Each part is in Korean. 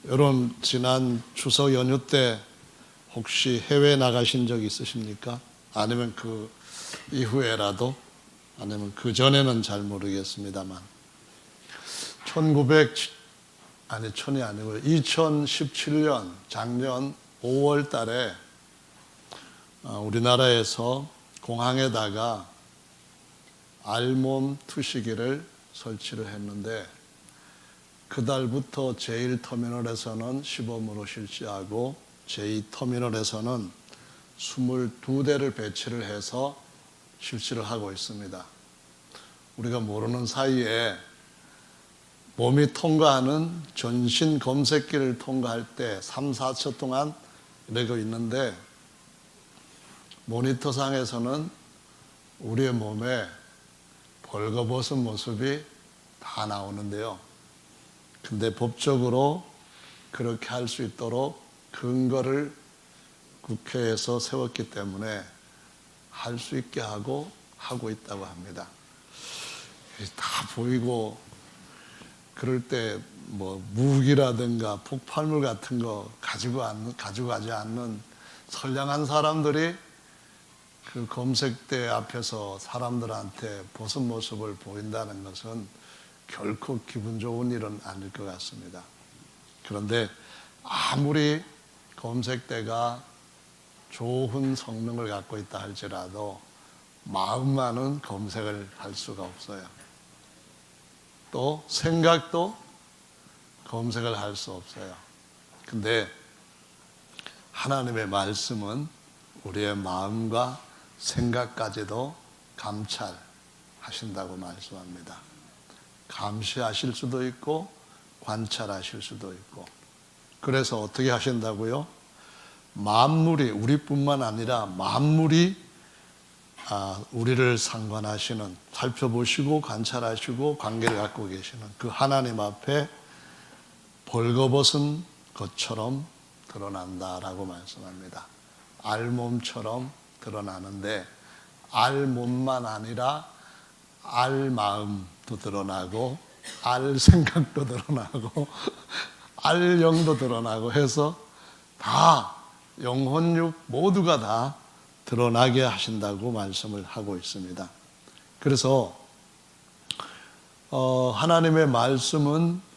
여러분 지난 추석 연휴 때 혹시 해외 나가신 적 있으십니까? 아니면 그 이후에라도, 아니면 그 전에는 잘 모르겠습니다만 2017년 작년 5월 달에 우리나라에서 공항에다가 알몸 투시기를 설치를 했는데, 그달부터 제1터미널에서는 시범으로 실시하고 제2터미널에서는 22대를 배치를 해서 실시를 하고 있습니다. 우리가 모르는 사이에 몸이 통과하는 전신 검색기를 통과할 때 3, 4초 동안 이러고 있는데, 모니터상에서는 우리의 몸에 벌거벗은 모습이 다 나오는데요. 근데 법적으로 그렇게 할 수 있도록 근거를 국회에서 세웠기 때문에 할 수 있게 하고 있다고 합니다. 다 보이고 그럴 때 뭐 무기라든가 폭발물 같은 거 가져가지 않는 선량한 사람들이 그 검색대 앞에서 사람들한테 벗은 모습을 보인다는 것은 결코 기분 좋은 일은 아닐 것 같습니다. 그런데 아무리 검색대가 좋은 성능을 갖고 있다 할지라도 마음만은 검색을 할 수가 없어요. 또 생각도 검색을 할 수 없어요. 근데 하나님의 말씀은 우리의 마음과 생각까지도 감찰하신다고 말씀합니다. 감시하실 수도 있고 관찰하실 수도 있고. 그래서 어떻게 하신다고요? 만물이, 우리뿐만 아니라 만물이 우리를 상관하시는, 살펴보시고 관찰하시고 관계를 갖고 계시는 그 하나님 앞에 벌거벗은 것처럼 드러난다라고 말씀합니다. 알몸처럼 드러나는데, 알몸만 아니라 알마음도 드러나고 알생각도 드러나고 알영도 드러나고 해서 다 영혼육 모두가 다 드러나게 하신다고 말씀을 하고 있습니다. 그래서 하나님의 말씀은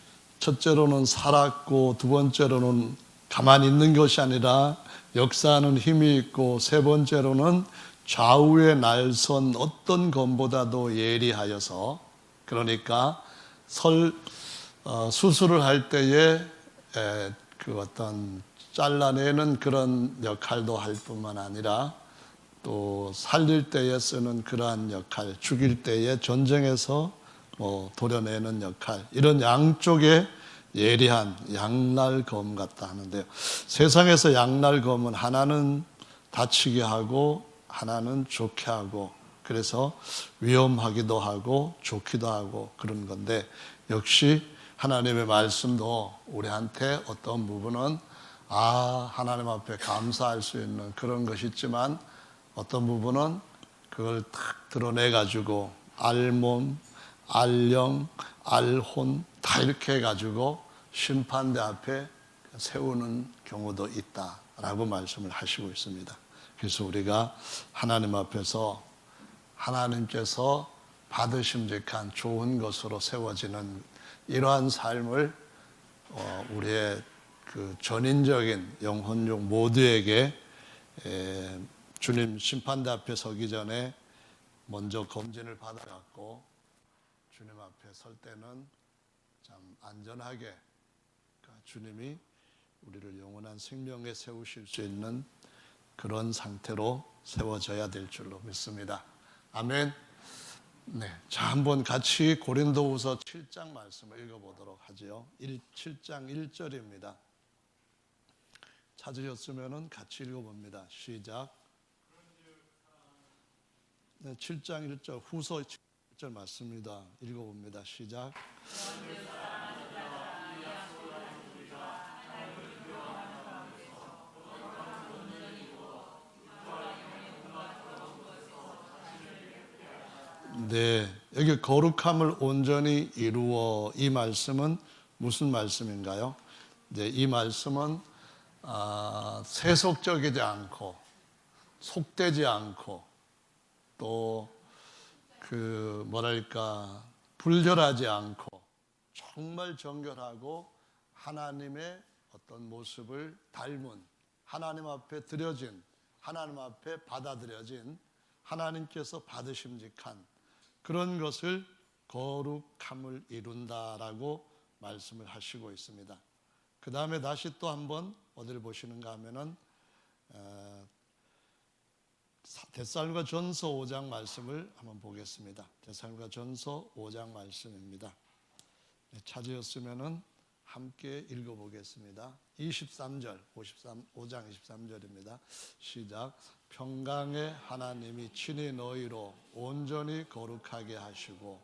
첫째로는 살았고, 두 번째로는 가만히 있는 것이 아니라 역사하는 힘이 있고, 세 번째로는 좌우에 날선 어떤 검보다도 예리하여서, 그러니까 수술을 할 때에 그 어떤 잘라내는 그런 역할도 할 뿐만 아니라 또 살릴 때에 쓰는 그러한 역할, 죽일 때에 전쟁에서 도려내는 역할, 이런 양쪽에 예리한 양날검 같다 하는데요. 세상에서 양날검은 하나는 다치게 하고 하나는 좋게 하고, 그래서 위험하기도 하고 좋기도 하고 그런 건데, 역시 하나님의 말씀도 우리한테 어떤 부분은 하나님 앞에 감사할 수 있는 그런 것이 있지만, 어떤 부분은 그걸 탁 드러내 가지고 알몸, 알영, 알혼 다 이렇게 해가지고 심판대 앞에 세우는 경우도 있다라고 말씀을 하시고 있습니다. 그래서 우리가 하나님 앞에서 하나님께서 받으심직한 좋은 것으로 세워지는 이러한 삶을 우리의 그 전인적인 영혼육 모두에게 주님 심판대 앞에 서기 전에 먼저 검진을 받아갖고 주님 앞에 설 때는 참 안전하게 주님이 우리를 영원한 생명에 세우실 수 있는 그런 상태로 세워져야 될 줄로 믿습니다. 아멘. 네, 자, 한번 같이 고린도후서 7장 말씀을 읽어보도록 하죠. 7장 1절입니다. 찾으셨으면 같이 읽어봅니다. 시작. 네, 7장 1절, 후서 7절 맞습니다. 읽어봅니다. 시작. 네, 여기 거룩함을 온전히 이루어, 이 말씀은 무슨 말씀인가요? 이제 이 말씀은 세속적이지 않고 속되지 않고 또 불결하지 않고 정말 정결하고 하나님의 어떤 모습을 닮은, 하나님 앞에 드려진, 하나님 앞에 받아들여진, 하나님께서 받으심직한 그런 것을 거룩함을 이룬다라고 말씀을 하시고 있습니다. 그 다음에 다시 또 한번 어디를 보시는가 하면은 데살로니가전서 5장 말씀을 한번 보겠습니다. 데살로니가전서 5장 말씀입니다. 찾으셨으면은 함께 읽어보겠습니다. 23절, 5장 23절입니다. 시작. 평강의 하나님이 친히 너희로 온전히 거룩하게 하시고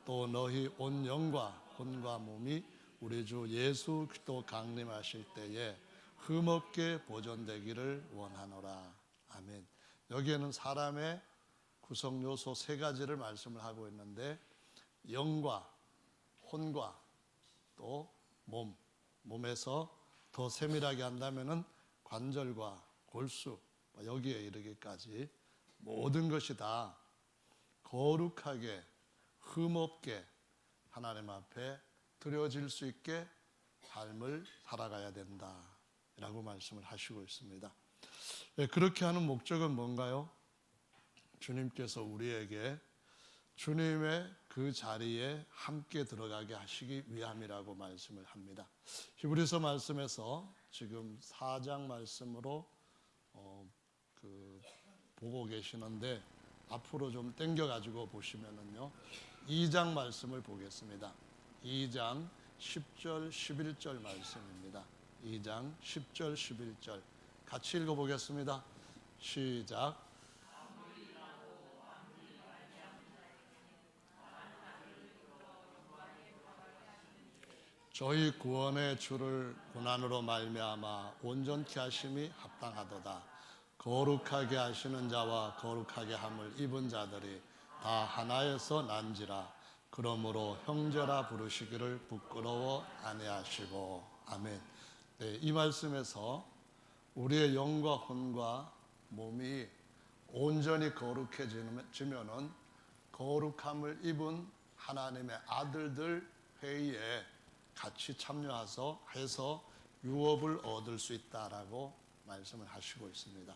또 너희 온 영과 혼과 몸이 우리 주 예수 그리스도 강림하실 때에 흠없게 보존되기를 원하노라. 아멘. 여기에는 사람의 구성 요소 세 가지를 말씀을 하고 있는데 영과 혼과 또 몸에서 더 세밀하게 한다면은 관절과 골수 여기에 이르기까지 모든 것이 다 거룩하게 흠없게 하나님 앞에 드려질 수 있게 삶을 살아가야 된다라고 말씀을 하시고 있습니다. 그렇게 하는 목적은 뭔가요? 주님께서 우리에게 주님의 그 자리에 함께 들어가게 하시기 위함이라고 말씀을 합니다. 히브리서 말씀에서 지금 4장 말씀으로 보고 계시는데 앞으로 좀 당겨가지고 보시면은요 2장 말씀을 보겠습니다. 2장 10절 11절 말씀입니다. 2장 10절 11절 같이 읽어보겠습니다. 시작. 저희 구원의 주를 고난으로 말미암아 온전케 하심이 합당하도다. 거룩하게 하시는 자와 거룩하게 함을 입은 자들이 다 하나에서 난지라. 그러므로 형제라 부르시기를 부끄러워 아니하시고. 아멘. 네, 이 말씀에서 우리의 영과 혼과 몸이 온전히 거룩해지면은 거룩함을 입은 하나님의 아들들 회의에 같이 참여해서 유업을 얻을 수 있다라고 말씀을 하시고 있습니다.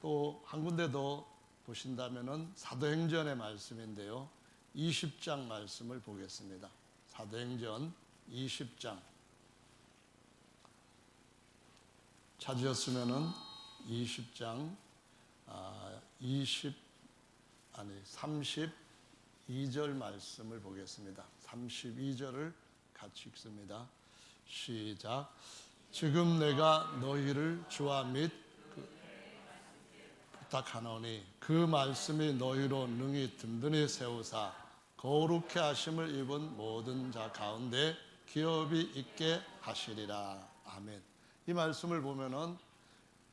또 한 군데 더 보신다면은 사도행전의 말씀인데요. 20장 말씀을 보겠습니다. 사도행전 20장 찾으셨으면은 20장 32절 말씀을 보겠습니다. 32절을 같이 읽습니다. 시작. 지금 내가 너희를 주와 및 부탁하노니 그 말씀이 너희로 능히 든든히 세우사 거룩해 하심을 입은 모든 자 가운데 기업이 있게 하시리라. 아멘. 이 말씀을 보면은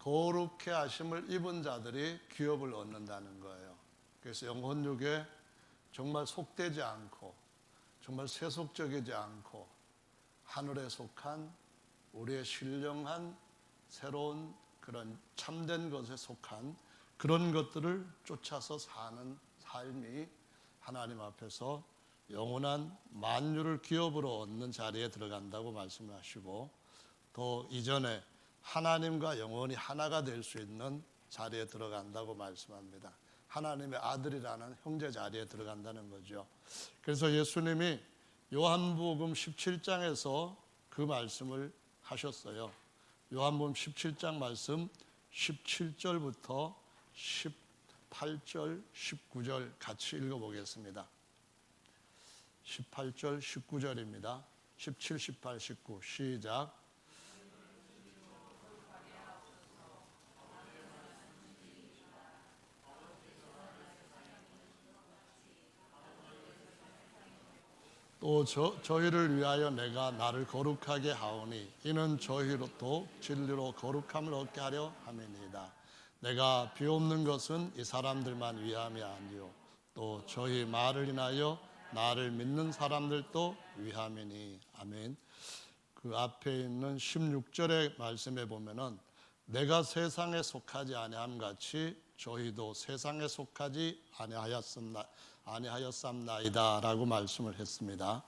거룩해 하심을 입은 자들이 기업을 얻는다는 거예요. 그래서 영혼육에 정말 속되지 않고 정말 세속적이지 않고 하늘에 속한 우리의 신령한 새로운 그런 참된 것에 속한 그런 것들을 쫓아서 사는 삶이 하나님 앞에서 영원한 만유를 기업으로 얻는 자리에 들어간다고 말씀을 하시고 또 이전에 하나님과 영원히 하나가 될 수 있는 자리에 들어간다고 말씀합니다. 하나님의 아들이라는 형제 자리에 들어간다는 거죠. 그래서 예수님이 요한복음 17장에서 그 말씀을 하셨어요. 요한복음 17장 말씀 17절부터 18절, 19절 같이 읽어보겠습니다. 18절, 19절입니다. 17, 18, 19 시작. 또 저희를 위하여 내가 나를 거룩하게 하오니 이는 저희로 또 진리로 거룩함을 얻게 하려 함이니이다. 내가 비옵는 것은 이 사람들만 위함이 아니요 또 저희 말을 인하여 나를 믿는 사람들도 위함이니. 아멘. 그 앞에 있는 16절의 말씀에 보면은 내가 세상에 속하지 아니함 같이 저희도 세상에 속하지 아니하였삼나이다라고 말씀을 했습니다.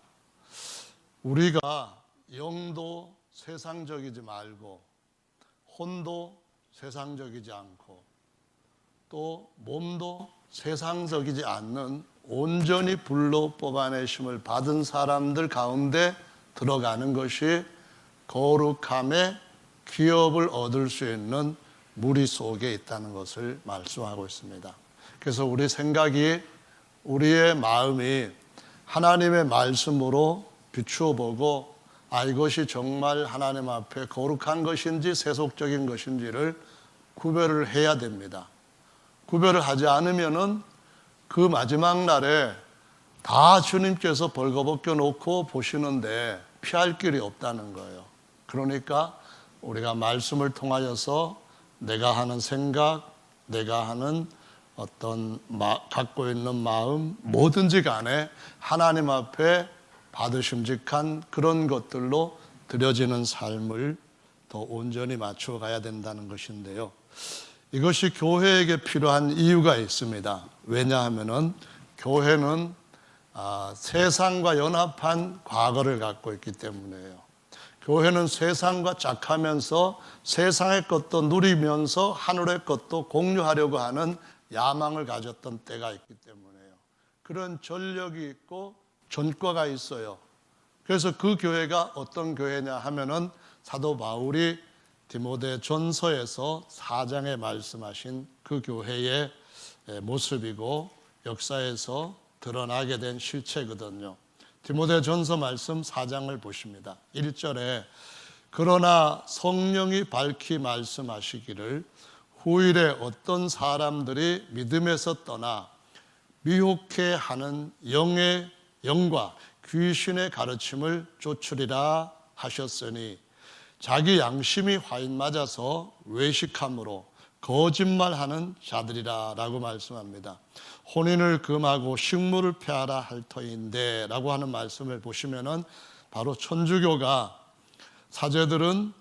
우리가 영도 세상적이지 말고 혼도 세상적이지 않고 또 몸도 세상적이지 않는 온전히 불로 뽑아내심을 받은 사람들 가운데 들어가는 것이 거룩함의 기업을 얻을 수 있는 무리 속에 있다는 것을 말씀하고 있습니다. 그래서 우리 생각이, 우리의 마음이 하나님의 말씀으로 비추어 보고 이것이 정말 하나님 앞에 거룩한 것인지 세속적인 것인지를 구별을 해야 됩니다. 구별을 하지 않으면은 그 마지막 날에 다 주님께서 벌거벗겨 놓고 보시는데 피할 길이 없다는 거예요. 그러니까 우리가 말씀을 통하여서 내가 하는 생각, 내가 하는 어떤 갖고 있는 마음, 뭐든지 간에 하나님 앞에 받으심직한 그런 것들로 드려지는 삶을 더 온전히 맞추어 가야 된다는 것인데요. 이것이 교회에게 필요한 이유가 있습니다. 왜냐하면은 교회는 세상과 연합한 과거를 갖고 있기 때문에요. 교회는 세상과 짝하면서 세상의 것도 누리면서 하늘의 것도 공유하려고 하는 야망을 가졌던 때가 있기 때문에요. 그런 전력이 있고 전과가 있어요. 그래서 그 교회가 어떤 교회냐 하면은 사도 바울이 디모데 전서에서 4장에 말씀하신 그 교회의 모습이고 역사에서 드러나게 된 실체거든요. 디모데 전서 말씀 4장을 보십니다. 1절에 그러나 성령이 밝히 말씀하시기를 후일에 어떤 사람들이 믿음에서 떠나 미혹해 하는 영과 귀신의 가르침을 좇으리라 하셨으니 자기 양심이 화인 맞아서 외식함으로 거짓말하는 자들이라 라고 말씀합니다. 혼인을 금하고 식물을 폐하라 할 터인데 라고 하는 말씀을 보시면은 바로 천주교가 사제들은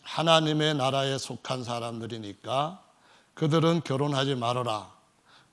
하나님의 나라에 속한 사람들이니까 그들은 결혼하지 말아라.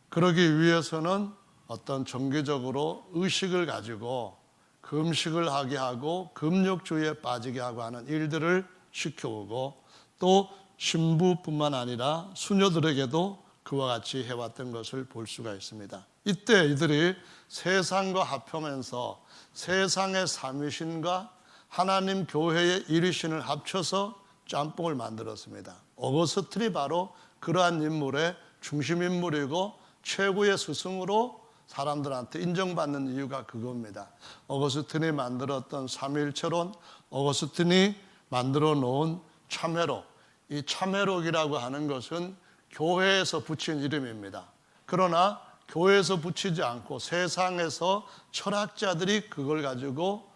그러기 위해서는 어떤 정기적으로 의식을 가지고 금식을 하게 하고 금욕주의에 빠지게 하고 하는 일들을 시켜오고 또 신부뿐만 아니라 수녀들에게도 그와 같이 해왔던 것을 볼 수가 있습니다. 이때 이들이 세상과 합하면서 세상의 삼위신과 하나님 교회의 일위신을 합쳐서 짬뽕을 만들었습니다. 어거스틴이 바로 그러한 인물의 중심 인물이고 최고의 스승으로 사람들한테 인정받는 이유가 그겁니다. 어거스틴이 만들었던 삼위일체론, 어거스틴이 만들어 놓은 참회록, 이 참회록이라고 하는 것은 교회에서 붙인 이름입니다. 그러나 교회에서 붙이지 않고 세상에서 철학자들이 그걸 가지고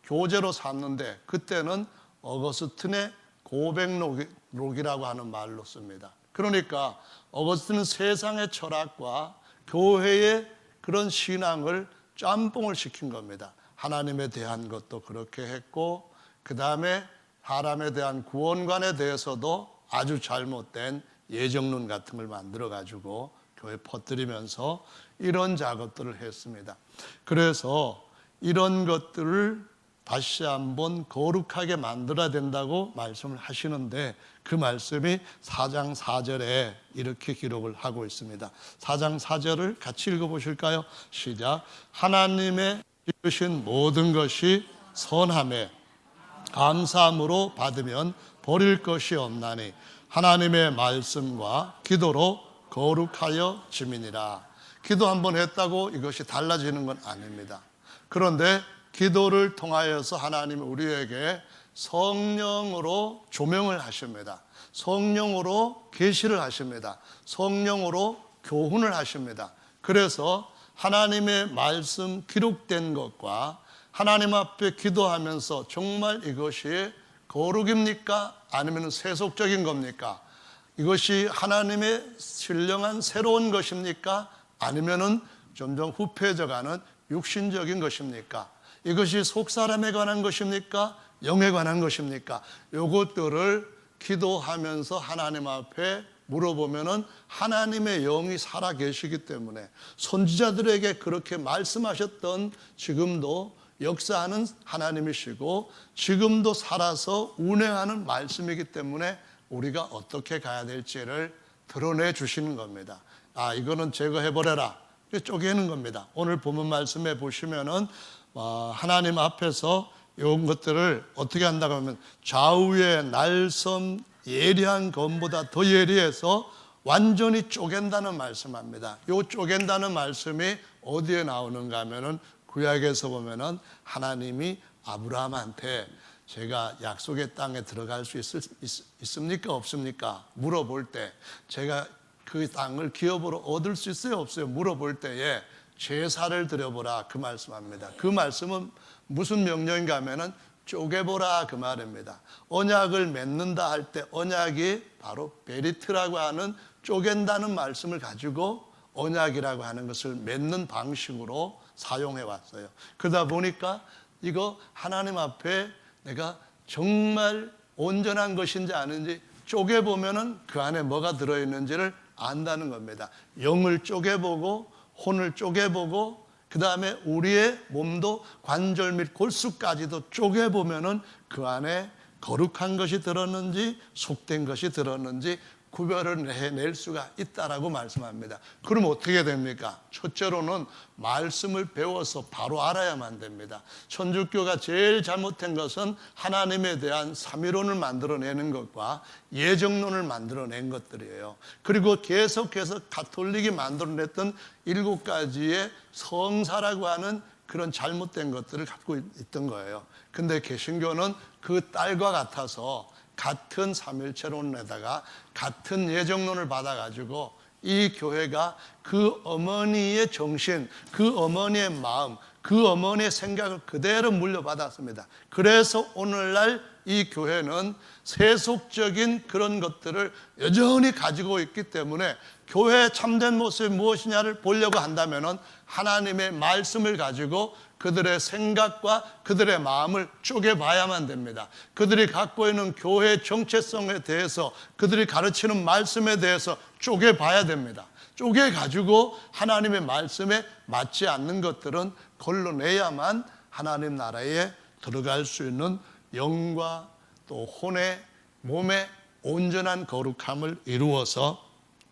교재로 삼는데 그때는 어거스틴의 고백록이라고 하는 말로 씁니다. 그러니까 어거스틴은 세상의 철학과 교회의 그런 신앙을 짬뽕을 시킨 겁니다. 하나님에 대한 것도 그렇게 했고 그 다음에 사람에 대한 구원관에 대해서도 아주 잘못된 예정론 같은 걸 만들어 가지고 교회에 퍼뜨리면서 이런 작업들을 했습니다. 그래서 이런 것들을 다시 한번 거룩하게 만들어야 된다고 말씀을 하시는데 그 말씀이 4장 4절에 이렇게 기록을 하고 있습니다. 4장 4절을 같이 읽어보실까요? 시작. 하나님의 이루신 모든 것이 선함에 감사함으로 받으면 버릴 것이 없나니 하나님의 말씀과 기도로 거룩하여 지민이라. 기도 한번 했다고 이것이 달라지는 건 아닙니다. 그런데 기도를 통하여서 하나님은 우리에게 성령으로 조명을 하십니다. 성령으로 계시를 하십니다. 성령으로 교훈을 하십니다. 그래서 하나님의 말씀 기록된 것과 하나님 앞에 기도하면서 정말 이것이 거룩입니까? 아니면 세속적인 겁니까? 이것이 하나님의 신령한 새로운 것입니까? 아니면은 점점 후패져가는 육신적인 것입니까? 이것이 속 사람에 관한 것입니까? 영에 관한 것입니까? 요것들을 기도하면서 하나님 앞에 물어보면은 하나님의 영이 살아 계시기 때문에 선지자들에게 그렇게 말씀하셨던 지금도 역사하는 하나님이시고 지금도 살아서 운행하는 말씀이기 때문에 우리가 어떻게 가야 될지를 드러내 주시는 겁니다. 이거는 제거해버려라, 쪼개는 겁니다. 오늘 본문 말씀에 보시면은 하나님 앞에서 이런 것들을 어떻게 한다고 하면 좌우의 날섬 예리한 검보다 더 예리해서 완전히 쪼갠다는 말씀합니다. 이 쪼갠다는 말씀이 어디에 나오는가 하면은 구약에서 보면은 하나님이 아브라함한테 제가 약속의 땅에 들어갈 수 있습니까? 없습니까? 물어볼 때 제가 그 땅을 기업으로 얻을 수 있어요? 없어요? 물어볼 때에 제사를 드려보라, 그 말씀합니다. 그 말씀은 무슨 명령인가 하면은 쪼개보라, 그 말입니다. 언약을 맺는다 할 때 언약이 바로 베리트라고 하는 쪼갠다는 말씀을 가지고 언약이라고 하는 것을 맺는 방식으로 사용해 왔어요. 그러다 보니까 이거 하나님 앞에 내가 정말 온전한 것인지 아닌지 쪼개보면은 그 안에 뭐가 들어있는지를 안다는 겁니다. 영을 쪼개보고 혼을 쪼개보고 그 다음에 우리의 몸도 관절 및 골수까지도 쪼개보면은 그 안에 거룩한 것이 들었는지 속된 것이 들었는지 구별을 해낼 수가 있다라고 말씀합니다. 그럼 어떻게 됩니까? 첫째로는 말씀을 배워서 바로 알아야만 됩니다. 천주교가 제일 잘못한 것은 하나님에 대한 삼위론을 만들어내는 것과 예정론을 만들어낸 것들이에요. 그리고 계속해서 가톨릭이 만들어냈던 7가지의 성사라고 하는 그런 잘못된 것들을 갖고 있던 거예요. 근데 개신교는 그 딸과 같아서 같은 삼일체론에다가 같은 예정론을 받아가지고 이 교회가 그 어머니의 정신, 그 어머니의 마음, 그 어머니의 생각을 그대로 물려받았습니다. 그래서 오늘날 이 교회는 세속적인 그런 것들을 여전히 가지고 있기 때문에 교회의 참된 모습이 무엇이냐를 보려고 한다면 하나님의 말씀을 가지고 그들의 생각과 그들의 마음을 쪼개봐야만 됩니다. 그들이 갖고 있는 교회의 정체성에 대해서 그들이 가르치는 말씀에 대해서 쪼개봐야 됩니다. 쪼개가지고 하나님의 말씀에 맞지 않는 것들은 걸러내야만 하나님 나라에 들어갈 수 있는 영과 또 혼의 몸의 온전한 거룩함을 이루어서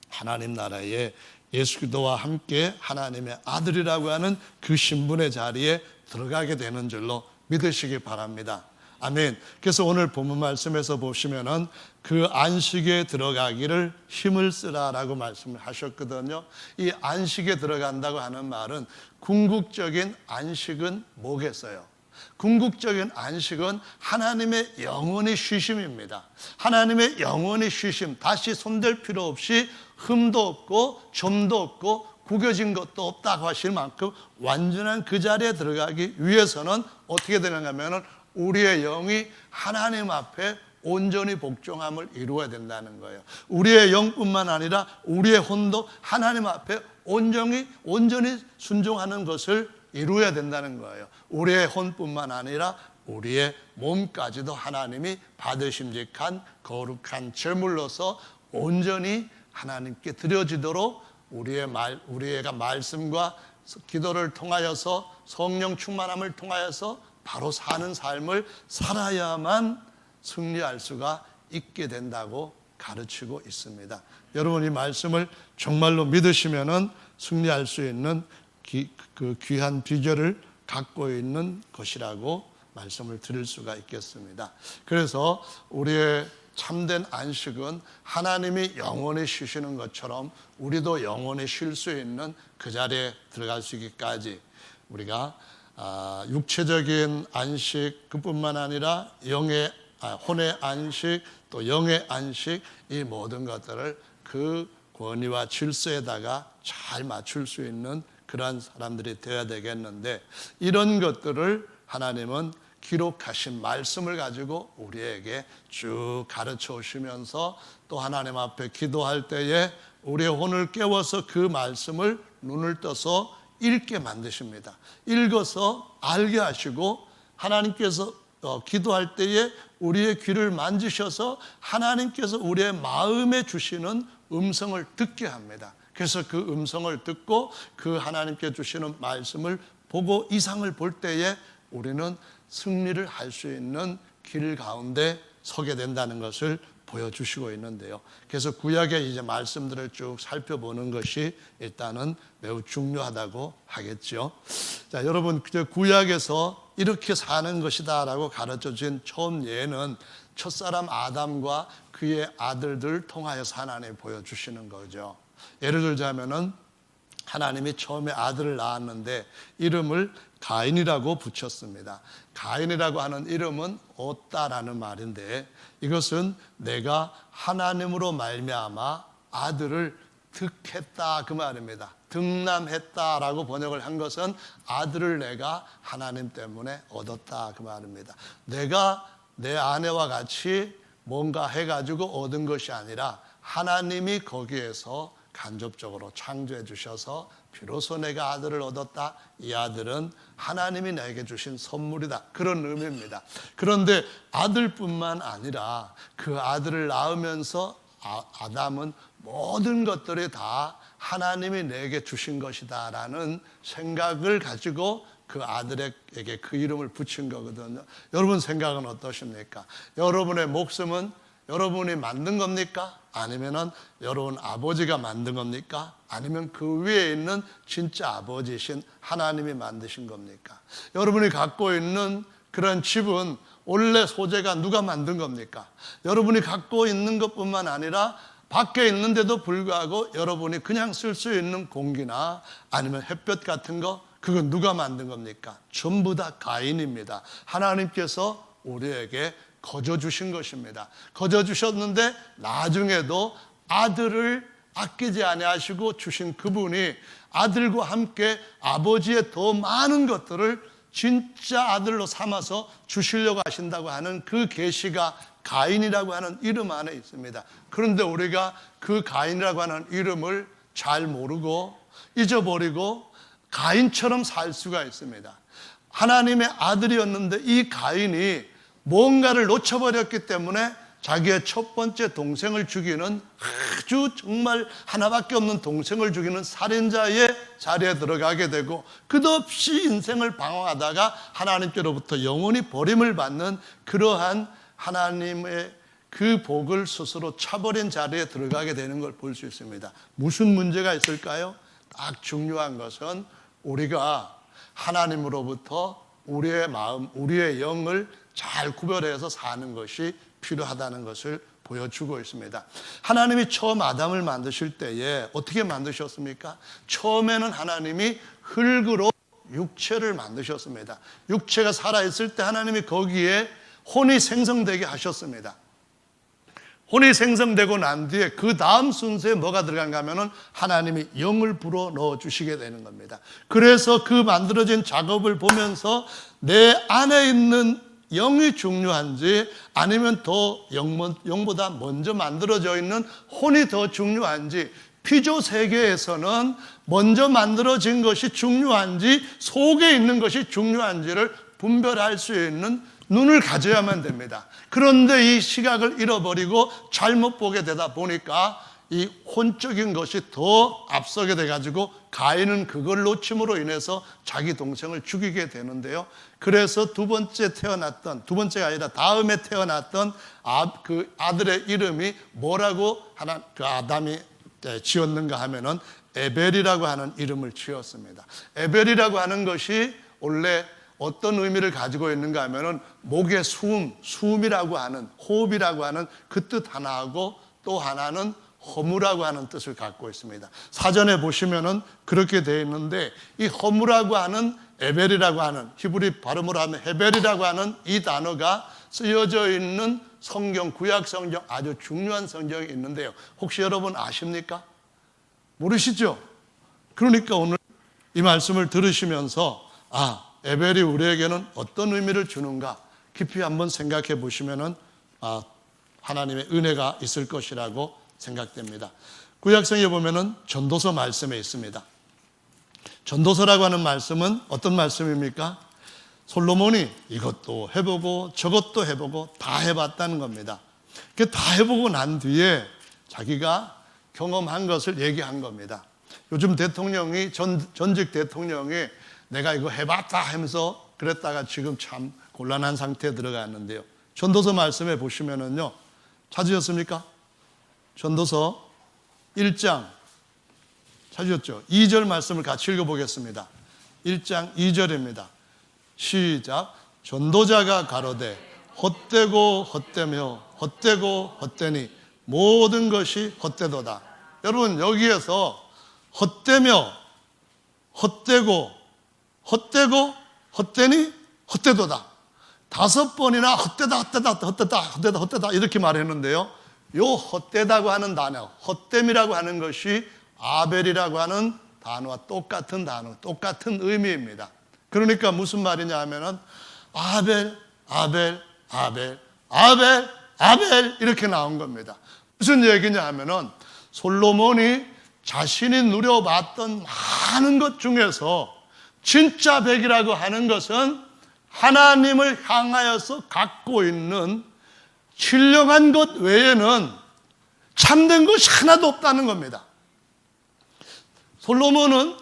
하나님 나라에 예수 그리스도와 함께 하나님의 아들이라고 하는 그 신분의 자리에 들어가게 되는 줄로 믿으시기 바랍니다. 아멘. 그래서 오늘 본문 말씀에서 보시면은 그 안식에 들어가기를 힘을 쓰라라고 말씀을 하셨거든요. 이 안식에 들어간다고 하는 말은 궁극적인 안식은 뭐겠어요? 궁극적인 안식은 하나님의 영원의 쉬심입니다. 하나님의 영원의 쉬심, 다시 손댈 필요 없이 흠도 없고 점도 없고 구겨진 것도 없다고 하실 만큼 완전한 그 자리에 들어가기 위해서는 어떻게 되는가 하면 우리의 영이 하나님 앞에 온전히 복종함을 이루어야 된다는 거예요. 우리의 영뿐만 아니라 우리의 혼도 하나님 앞에 온전히 순종하는 것을 이루어야 된다는 거예요. 우리의 혼뿐만 아니라 우리의 몸까지도 하나님이 받으심직한 거룩한 제물로서 온전히 하나님께 드려지도록 우리가 말씀과 기도를 통하여서 성령 충만함을 통하여서 바로 사는 삶을 살아야만 승리할 수가 있게 된다고 가르치고 있습니다. 여러분 이 말씀을 정말로 믿으시면은 승리할 수 있는 그 귀한 비결을 갖고 있는 것이라고 말씀을 드릴 수가 있겠습니다. 그래서 우리의 참된 안식은 하나님이 영원히 쉬시는 것처럼 우리도 영원히 쉴 수 있는 그 자리에 들어갈 수 있기까지 우리가 육체적인 안식 그뿐만 아니라 혼의 안식 또 영의 안식 이 모든 것들을 그 권위와 질서에다가 잘 맞출 수 있는 그러한 사람들이 되어야 되겠는데 이런 것들을 하나님은 기록하신 말씀을 가지고 우리에게 쭉 가르쳐 오시면서 또 하나님 앞에 기도할 때에 우리의 혼을 깨워서 그 말씀을 눈을 떠서 읽게 만드십니다. 읽어서 알게 하시고 하나님께서 기도할 때에 우리의 귀를 만지셔서 하나님께서 우리의 마음에 주시는 음성을 듣게 합니다. 그래서 그 음성을 듣고 그 하나님께 주시는 말씀을 보고 이상을 볼 때에 우리는 승리를 할 수 있는 길 가운데 서게 된다는 것을 보여주시고 있는데요. 그래서 구약의 이제 말씀들을 쭉 살펴보는 것이 일단은 매우 중요하다고 하겠죠. 자, 여러분, 구약에서 이렇게 사는 것이다라고 가르쳐 준 처음 예는 첫사람 아담과 그의 아들들을 통하여서 하나님이 보여주시는 거죠. 예를 들자면은 하나님이 처음에 아들을 낳았는데 이름을 가인이라고 붙였습니다. 가인이라고 하는 이름은 얻다라는 말인데 이것은 내가 하나님으로 말미암아 아들을 득했다 그 말입니다. 득남했다라고 번역을 한 것은 아들을 내가 하나님 때문에 얻었다 그 말입니다. 내가 내 아내와 같이 뭔가 해가지고 얻은 것이 아니라 하나님이 거기에서 간접적으로 창조해 주셔서 비로소 내가 아들을 얻었다. 이 아들은 하나님이 내게 주신 선물이다. 그런 의미입니다. 그런데 아들뿐만 아니라 그 아들을 낳으면서 아담은 모든 것들이 다 하나님이 내게 주신 것이다 라는 생각을 가지고 그 아들에게 그 이름을 붙인 거거든요. 여러분 생각은 어떠십니까? 여러분의 목숨은 여러분이 만든 겁니까? 아니면은 여러분 아버지가 만든 겁니까? 아니면 그 위에 있는 진짜 아버지신 하나님이 만드신 겁니까? 여러분이 갖고 있는 그런 집은 원래 소재가 누가 만든 겁니까? 여러분이 갖고 있는 것뿐만 아니라 밖에 있는데도 불구하고 여러분이 그냥 쓸 수 있는 공기나 아니면 햇볕 같은 거 그건 누가 만든 겁니까? 전부 다 가인입니다. 하나님께서 우리에게 거저 주신 것입니다. 거저 주셨는데 나중에도 아들을 아끼지 아니하시고 주신 그분이 아들과 함께 아버지의 더 많은 것들을 진짜 아들로 삼아서 주시려고 하신다고 하는 그 계시가 가인이라고 하는 이름 안에 있습니다. 그런데 우리가 그 가인이라고 하는 이름을 잘 모르고 잊어버리고 가인처럼 살 수가 있습니다. 하나님의 아들이었는데 이 가인이 뭔가를 놓쳐버렸기 때문에 자기의 첫 번째 동생을 죽이는 아주 정말 하나밖에 없는 동생을 죽이는 살인자의 자리에 들어가게 되고 끝없이 인생을 방황하다가 하나님께로부터 영원히 버림을 받는 그러한 하나님의 그 복을 스스로 차버린 자리에 들어가게 되는 걸 볼 수 있습니다. 무슨 문제가 있을까요? 딱 중요한 것은 우리가 하나님으로부터 우리의 마음, 우리의 영을 잘 구별해서 사는 것이 필요하다는 것을 보여주고 있습니다. 하나님이 처음 아담을 만드실 때에 어떻게 만드셨습니까? 처음에는 하나님이 흙으로 육체를 만드셨습니다. 육체가 살아있을 때 하나님이 거기에 혼이 생성되게 하셨습니다. 혼이 생성되고 난 뒤에 그 다음 순서에 뭐가 들어간가 하면은 하나님이 영을 불어 넣어 주시게 되는 겁니다. 그래서 그 만들어진 작업을 보면서 내 안에 있는 영이 중요한지 아니면 더 영보다 먼저 만들어져 있는 혼이 더 중요한지 피조 세계에서는 먼저 만들어진 것이 중요한지 속에 있는 것이 중요한지를 분별할 수 있는 눈을 가져야만 됩니다. 그런데 이 시각을 잃어버리고 잘못 보게 되다 보니까 이 혼적인 것이 더 앞서게 돼가지고 가인은 그걸 놓침으로 인해서 자기 동생을 죽이게 되는데요. 그래서 두 번째가 아니라 다음에 태어났던 그 아들의 이름이 뭐라고 그 아담이 지었는가 하면은 에벨이라고 하는 이름을 지었습니다. 에벨이라고 하는 것이 원래 어떤 의미를 가지고 있는가 하면은 목의 수음이라고 하는 호흡이라고 하는 그 뜻 하나하고 또 하나는 허무라고 하는 뜻을 갖고 있습니다. 사전에 보시면은 그렇게 되어 있는데 이 허무라고 하는 에벨이라고 하는 히브리 발음으로 하면 헤벨이라고 하는 이 단어가 쓰여져 있는 성경, 구약 성경 아주 중요한 성경이 있는데요. 혹시 여러분 아십니까? 모르시죠? 그러니까 오늘 이 말씀을 들으시면서 에벨이 우리에게는 어떤 의미를 주는가 깊이 한번 생각해 보시면은 하나님의 은혜가 있을 것이라고 생각됩니다. 구약성에 보면은 전도서 말씀에 있습니다. 전도서라고 하는 말씀은 어떤 말씀입니까? 솔로몬이 이것도 해보고 저것도 해보고 다 해봤다는 겁니다. 그 다 해보고 난 뒤에 자기가 경험한 것을 얘기한 겁니다. 요즘 대통령이 전직 대통령이 내가 이거 해봤다 하면서 그랬다가 지금 참 곤란한 상태에 들어갔는데요. 전도서 말씀에 보시면은요, 찾으셨습니까? 전도서 1장 찾으셨죠? 2절 말씀을 같이 읽어보겠습니다. 1장 2절입니다. 시작. 전도자가 가로되 헛되고 헛되며 헛되고 헛되니 모든 것이 헛되도다. 여러분, 여기에서 헛되며 헛되고 헛되고 헛되니 헛되도다. 5번이나 헛되다 이렇게 말했는데요. 요 헛되다고 하는 단어, 헛됨이라고 하는 것이 아벨이라고 하는 단어와 똑같은 단어, 똑같은 의미입니다. 그러니까 무슨 말이냐 하면은 아벨 이렇게 나온 겁니다. 무슨 얘기냐 하면은 솔로몬이 자신이 누려봤던 많은 것 중에서 진짜 백이라고 하는 것은 하나님을 향하여서 갖고 있는 신령한 것 외에는 참된 것이 하나도 없다는 겁니다. 솔로몬은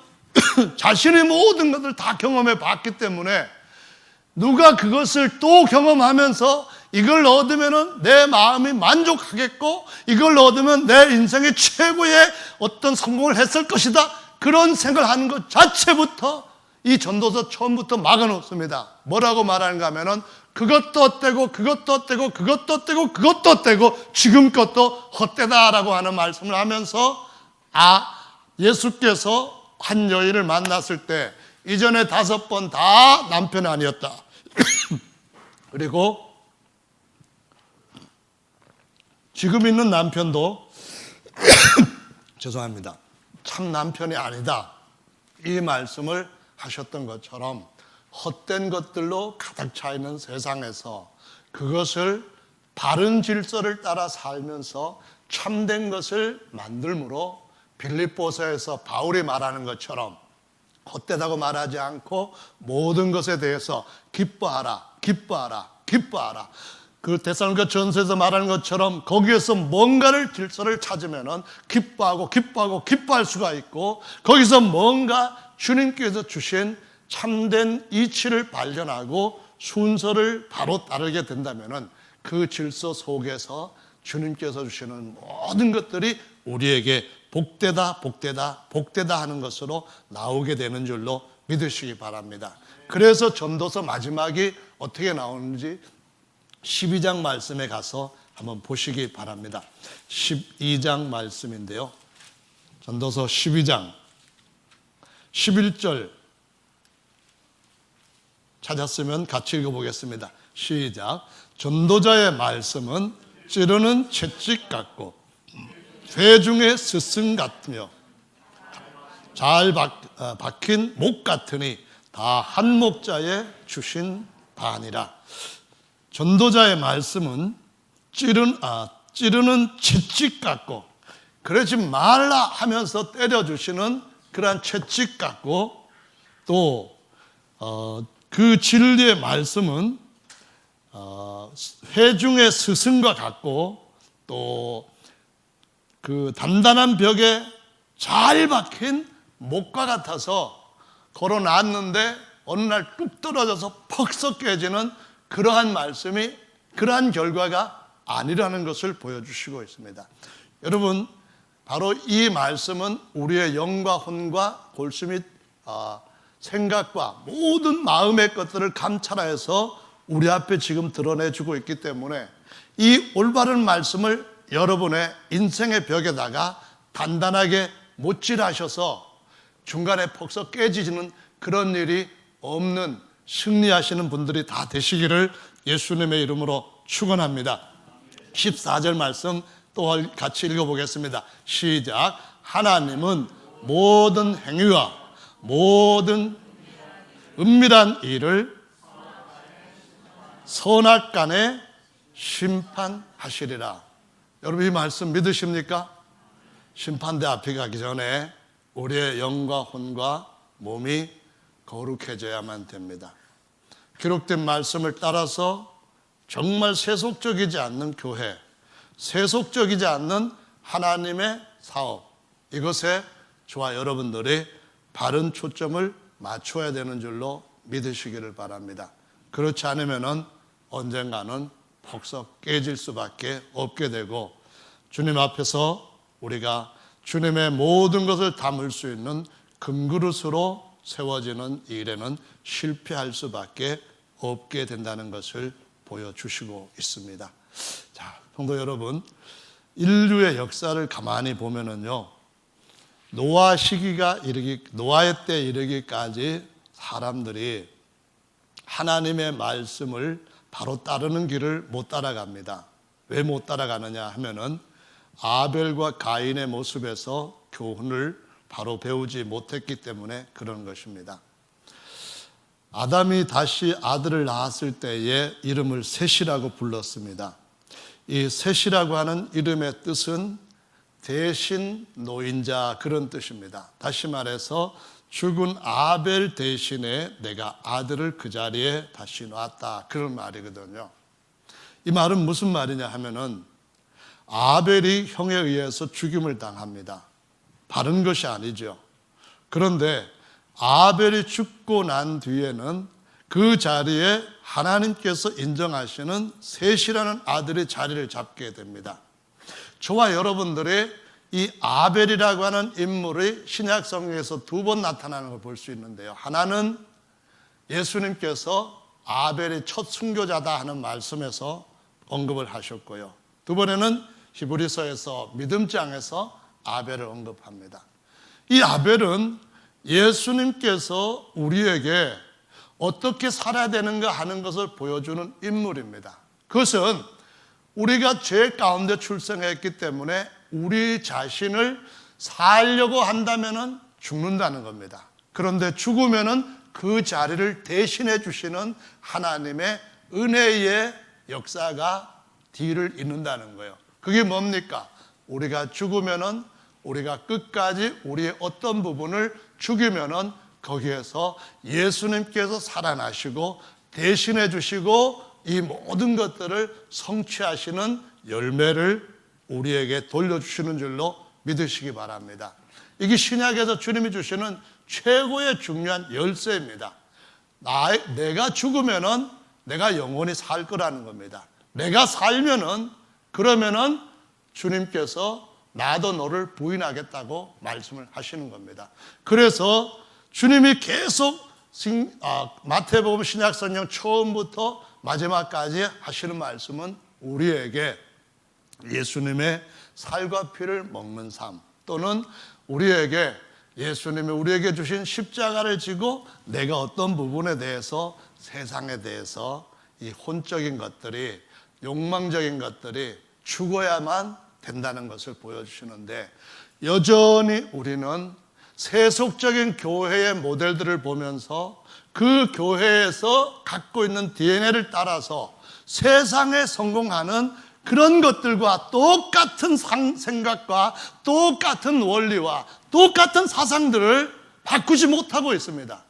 자신의 모든 것을 다 경험해 봤기 때문에 누가 그것을 또 경험하면서 이걸 얻으면 내 마음이 만족하겠고 이걸 얻으면 내 인생의 최고의 어떤 성공을 했을 것이다, 그런 생각을 하는 것 자체부터 이 전도서 처음부터 막아놓습니다. 뭐라고 말하는가 하면은 그것도 헛되고 그것도 헛되고 그것도 헛되고 그것도 헛되고 지금 것도 헛되다라고 하는 말씀을 하면서 예수께서 한 여인을 만났을 때 이전에 5번 다 남편이 아니었다. 그리고 지금 있는 남편도 죄송합니다, 참 남편이 아니다, 이 말씀을 하셨던 것처럼 헛된 것들로 가득 차 있는 세상에서 그것을 바른 질서를 따라 살면서 참된 것을 만들므로 빌립보서에서 바울이 말하는 것처럼 헛되다고 말하지 않고 모든 것에 대해서 기뻐하라. 그 데살로니가 전서에서 말하는 것처럼 거기에서 뭔가를 질서를 찾으면은 기뻐할 수가 있고, 거기서 뭔가 주님께서 주신 참된 이치를 발견하고 순서를 바로 따르게 된다면은 그 질서 속에서 주님께서 주시는 모든 것들이 우리에게 복되다 하는 것으로 나오게 되는 줄로 믿으시기 바랍니다. 그래서 전도서 마지막이 어떻게 나오는지 12장 말씀에 가서 한번 보시기 바랍니다. 12장 말씀인데요, 전도서 12장 11절 찾았으면 같이 읽어보겠습니다. 시작. 전도자의 말씀은 찌르는 채찍 같고 회중의 스승 같으며 잘 박힌 목 같으니 다 한 목자에 주신 바니라. 전도자의 말씀은 찌르는 채찍 같고, 그러지 말라 하면서 때려주시는 그러한 채찍 같고, 또 그 진리의 말씀은 회중의 스승과 같고, 또 그 단단한 벽에 잘 박힌 목과 같아서 걸어놨는데 어느 날 뚝 떨어져서 퍽썩 깨지는 그러한 말씀이, 그러한 결과가 아니라는 것을 보여주시고 있습니다. 여러분, 바로 이 말씀은 우리의 영과 혼과 골수 및 생각과 모든 마음의 것들을 감찰하여서 우리 앞에 지금 드러내주고 있기 때문에 이 올바른 말씀을 여러분의 인생의 벽에다가 단단하게 못질하셔서 중간에 퍽썩 깨지는 그런 일이 없는 승리하시는 분들이 다 되시기를 예수님의 이름으로 축원합니다. 14절 말씀 또 같이 읽어보겠습니다. 시작. 하나님은 모든 행위와 모든 은밀한 일을 선악간에 심판하시리라. 여러분, 이 말씀 믿으십니까? 심판대 앞에 가기 전에 우리의 영과 혼과 몸이 거룩해져야만 됩니다. 기록된 말씀을 따라서 정말 세속적이지 않는 교회, 세속적이지 않는 하나님의 사업, 이것에 저와 여러분들이 바른 초점을 맞춰야 되는 줄로 믿으시기를 바랍니다. 그렇지 않으면 언젠가는 폭삭 깨질 수밖에 없게 되고, 주님 앞에서 우리가 주님의 모든 것을 담을 수 있는 금그릇으로 세워지는 일에는 실패할 수밖에 없게 된다는 것을 보여주시고 있습니다. 자, 성도 여러분, 인류의 역사를 가만히 보면은요, 노아의 때 이르기까지 사람들이 하나님의 말씀을 바로 따르는 길을 못 따라갑니다. 왜 못 따라가느냐 하면은 아벨과 가인의 모습에서 교훈을 바로 배우지 못했기 때문에 그런 것입니다. 아담이 다시 아들을 낳았을 때에 이름을 셋이라고 불렀습니다. 이 셋이라고 하는 이름의 뜻은 대신 노인자, 그런 뜻입니다. 다시 말해서 죽은 아벨 대신에 내가 아들을 그 자리에 다시 놨다, 그런 말이거든요. 이 말은 무슨 말이냐 하면은 아벨이 형에 의해서 죽임을 당합니다. 바른 것이 아니죠. 그런데 아벨이 죽고 난 뒤에는 그 자리에 하나님께서 인정하시는 셋이라는 아들의 자리를 잡게 됩니다. 저와 여러분들의 이 아벨이라고 하는 인물이 신약 성경에서 두 번 나타나는 걸 볼 수 있는데요. 하나는 예수님께서 아벨이 첫 순교자다 하는 말씀에서 언급을 하셨고요. 두 번에는 히브리서에서 믿음장에서 아벨을 언급합니다. 이 아벨은 예수님께서 우리에게 어떻게 살아야 되는가 하는 것을 보여주는 인물입니다. 그것은 우리가 죄 가운데 출생했기 때문에 우리 자신을 살려고 한다면 죽는다는 겁니다. 그런데 죽으면 그 자리를 대신해 주시는 하나님의 은혜의 역사가 뒤를 잇는다는 거예요. 그게 뭡니까? 우리가 죽으면 우리가 끝까지 우리의 어떤 부분을 죽이면 거기에서 예수님께서 살아나시고 대신해 주시고 이 모든 것들을 성취하시는 열매를 우리에게 돌려주시는 줄로 믿으시기 바랍니다. 이게 신약에서 주님이 주시는 최고의 중요한 열쇠입니다. 내가 죽으면은 내가 영원히 살 거라는 겁니다. 내가 살면은, 그러면은 주님께서 나도 너를 부인하겠다고 말씀을 하시는 겁니다. 그래서 주님이 계속 마태복음 신약성경 처음부터 마지막까지 하시는 말씀은 우리에게 예수님의 살과 피를 먹는 삶, 또는 우리에게 예수님이 우리에게 주신 십자가를 지고 내가 어떤 부분에 대해서, 세상에 대해서 이 혼적인 것들이, 욕망적인 것들이 죽어야만 된다는 것을 보여주시는데, 여전히 우리는 세속적인 교회의 모델들을 보면서 그 교회에서 갖고 있는 DNA를 따라서 세상에 성공하는 그런 것들과 똑같은 생각과 똑같은 원리와 똑같은 사상들을 바꾸지 못하고 있습니다.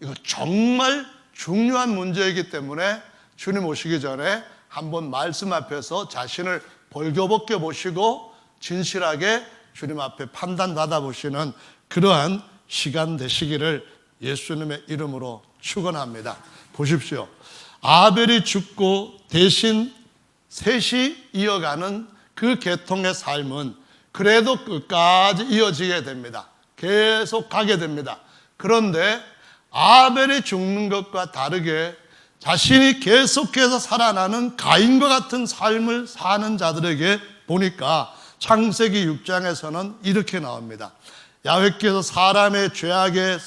이거 정말 중요한 문제이기 때문에 주님 오시기 전에 한번 말씀 앞에서 자신을 벌거벗겨 보시고 진실하게 주님 앞에 판단 받아보시는 그러한 시간 되시기를 예수님의 이름으로 축원합니다. 보십시오. 아벨이 죽고 대신 셋이 이어가는 그 계통의 삶은 그래도 끝까지 이어지게 됩니다. 계속 가게 됩니다. 그런데 아벨이 죽는 것과 다르게 자신이 계속해서 살아나는 가인과 같은 삶을 사는 자들에게 보니까 창세기 6장에서는 이렇게 나옵니다. 야훼께서 사람의 죄악이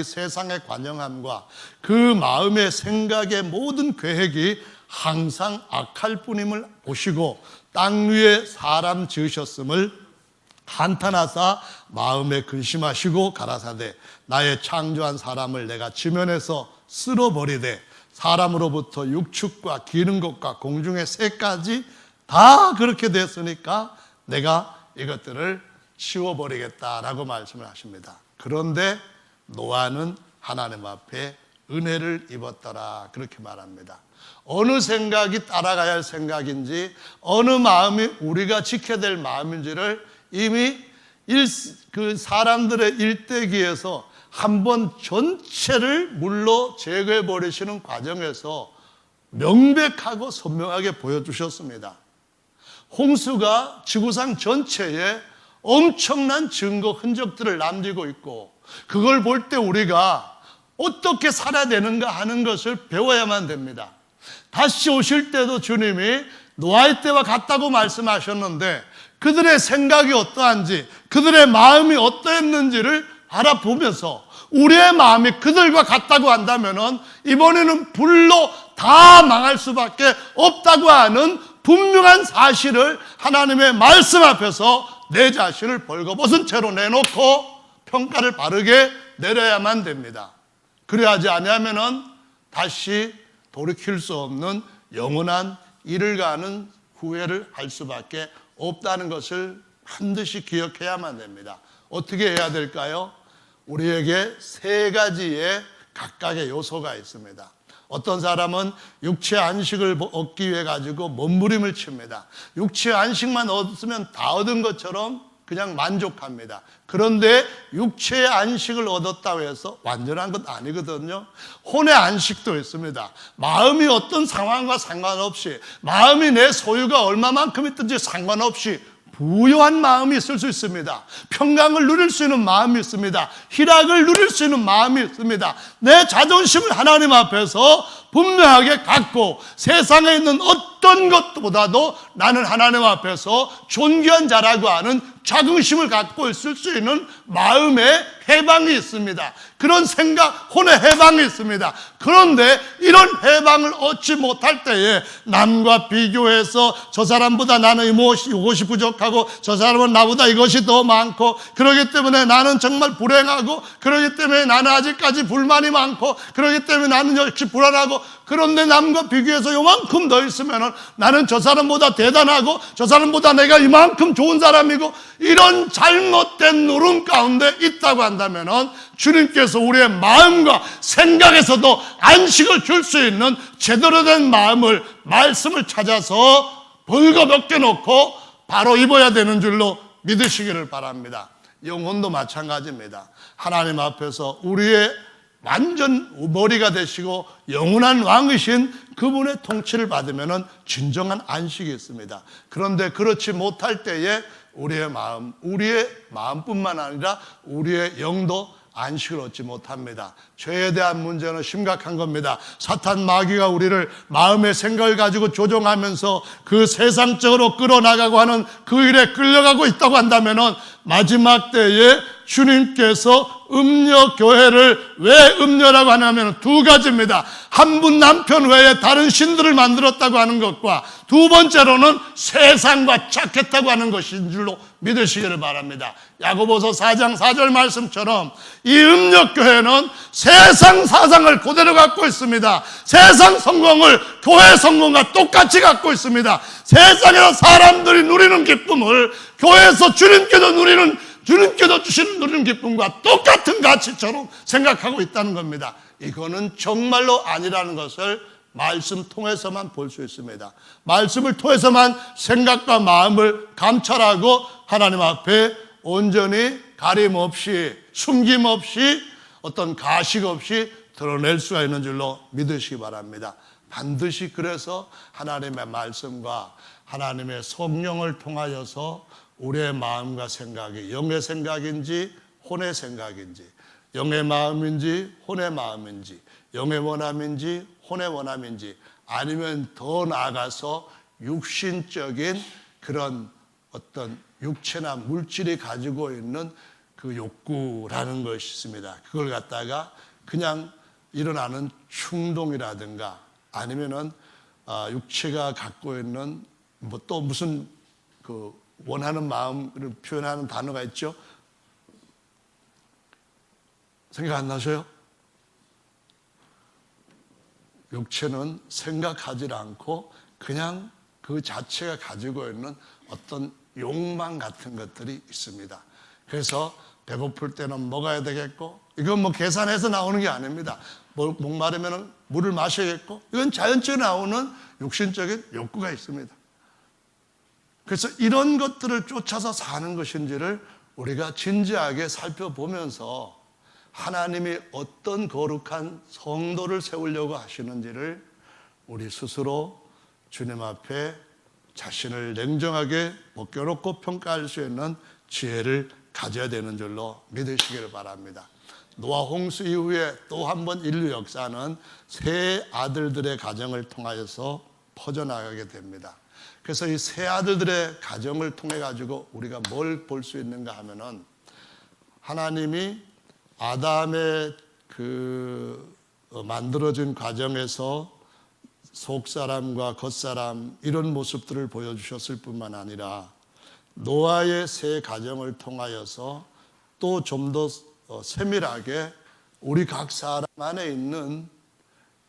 세상에 관영함과 그 마음의 생각의 모든 계획이 항상 악할 뿐임을 보시고 땅 위에 사람 지으셨음을 한탄하사 마음에 근심하시고 가라사대 나의 창조한 사람을 내가 지면에서 쓸어버리되 사람으로부터 육축과 기는 것과 공중의 새까지 다 그렇게 됐으니까 내가 이것들을 치워버리겠다라고 말씀을 하십니다. 그런데 노아는 하나님 앞에 은혜를 입었더라, 그렇게 말합니다. 어느 생각이 따라가야 할 생각인지, 어느 마음이 우리가 지켜야 될 마음인지를 이미 그 사람들의 일대기에서 한번 전체를 물로 제거해 버리시는 과정에서 명백하고 선명하게 보여주셨습니다. 홍수가 지구상 전체에 엄청난 증거 흔적들을 남기고 있고, 그걸 볼 때 우리가 어떻게 살아야 되는가 하는 것을 배워야만 됩니다. 다시 오실 때도 주님이 노아의 때와 같다고 말씀하셨는데, 그들의 생각이 어떠한지, 그들의 마음이 어떠했는지를 알아보면서 우리의 마음이 그들과 같다고 한다면 이번에는 불로 다 망할 수밖에 없다고 하는 분명한 사실을 하나님의 말씀 앞에서 내 자신을 벌거벗은 채로 내놓고 평가를 바르게 내려야만 됩니다. 그래야지 아니하면 다시 돌이킬 수 없는 영원한 이를 가는 후회를 할 수밖에 없다는 것을 반드시 기억해야만 됩니다. 어떻게 해야 될까요? 우리에게 세 가지의 각각의 요소가 있습니다. 어떤 사람은 육체 안식을 얻기 위해 가지고 몸부림을 칩니다. 육체 안식만 얻으면 다 얻은 것처럼 그냥 만족합니다. 그런데 육체의 안식을 얻었다고 해서 완전한 것 아니거든요. 혼의 안식도 있습니다. 마음이 어떤 상황과 상관없이, 마음이 내 소유가 얼마만큼 있든지 상관없이 부유한 마음이 있을 수 있습니다. 평강을 누릴 수 있는 마음이 있습니다. 희락을 누릴 수 있는 마음이 있습니다. 내 자존심을 하나님 앞에서 분명하게 갖고 세상에 있는 어떤 것보다도 나는 하나님 앞에서 존귀한 자라고 하는 자긍심을 갖고 있을 수 있는 마음의 해방이 있습니다. 그런 생각, 혼의 해방이 있습니다. 그런데 이런 해방을 얻지 못할 때에 남과 비교해서 저 사람보다 나는 이것이 부족하고 저 사람은 나보다 이것이 더 많고, 그렇기 때문에 나는 정말 불행하고, 그렇기 때문에 나는 아직까지 불만이 많고, 그렇기 때문에 나는 역시 불안하고, 그런데 남과 비교해서 요만큼 더 있으면 나는 저 사람보다 대단하고 저 사람보다 내가 이만큼 좋은 사람이고, 이런 잘못된 누름 가운데 있다고 한다면 주님께서 우리의 마음과 생각에서도 안식을 줄 수 있는 제대로 된 마음을, 말씀을 찾아서 벌거벗겨 놓고 바로 입어야 되는 줄로 믿으시기를 바랍니다. 영혼도 마찬가지입니다. 하나님 앞에서 우리의 완전 머리가 되시고 영원한 왕이신 그분의 통치를 받으면 진정한 안식이 있습니다. 그런데 그렇지 못할 때에 우리의 마음뿐만 아니라 우리의 영도 안식을 얻지 못합니다. 죄에 대한 문제는 심각한 겁니다. 사탄 마귀가 우리를 마음의 생각을 가지고 조종하면서 그 세상적으로 끌어나가고 하는 그 일에 끌려가고 있다고 한다면 마지막 때에 주님께서 음녀 교회를 왜 음녀라고 하냐면 두 가지입니다. 한 분 남편 외에 다른 신들을 만들었다고 하는 것과, 두 번째로는 세상과 착했다고 하는 것인 줄로 믿으시기를 바랍니다. 야고보서 4장 4절 말씀처럼 이 음녀 교회는 세상 사상을 그대로 갖고 있습니다. 세상 성공을 교회 성공과 똑같이 갖고 있습니다. 세상에서 사람들이 누리는 기쁨을 교회에서 주님께서 주시는 누리는 기쁨과 똑같은 가치처럼 생각하고 있다는 겁니다. 이거는 정말로 아니라는 것을 말씀 통해서만 볼 수 있습니다. 말씀을 통해서만 생각과 마음을 감찰하고 하나님 앞에 온전히 가림 없이, 숨김 없이, 어떤 가식 없이 드러낼 수가 있는 줄로 믿으시기 바랍니다. 반드시 그래서 하나님의 말씀과 하나님의 성령을 통하여서 우리의 마음과 생각이 영의 생각인지 혼의 생각인지, 영의 마음인지 혼의 마음인지, 영의 원함인지 혼의 원함인지, 아니면 더 나아가서 육신적인 그런 어떤 육체나 물질이 가지고 있는 그 욕구라는 것이 있습니다. 그걸 갖다가 그냥 일어나는 충동이라든가, 아니면은 육체가 갖고 있는 뭐 또 무슨 그 원하는 마음을 표현하는 단어가 있죠? 생각 안 나셔요? 육체는 생각하지 않고 그냥 그 자체가 가지고 있는 어떤 욕망 같은 것들이 있습니다. 그래서 배고플 때는 먹어야 되겠고, 이건 뭐 계산해서 나오는 게 아닙니다. 목마르면 물을 마셔야겠고, 이건 자연적으로 나오는 육신적인 욕구가 있습니다. 그래서 이런 것들을 쫓아서 사는 것인지를 우리가 진지하게 살펴보면서 하나님이 어떤 거룩한 성도를 세우려고 하시는지를 우리 스스로 주님 앞에 자신을 냉정하게 벗겨놓고 평가할 수 있는 지혜를 가져야 되는 줄로 믿으시기를 바랍니다. 노아 홍수 이후에 또 한 번 인류 역사는 세 아들들의 가정을 통하여서 퍼져나가게 됩니다. 그래서 이 세 아들들의 가정을 통해 가지고 우리가 뭘 볼 수 있는가 하면은, 하나님이 아담의 만들어진 과정에서 속사람과 겉사람 이런 모습들을 보여주셨을 뿐만 아니라 노아의 세 가정을 통하여서 또 좀 더 세밀하게 우리 각 사람 안에 있는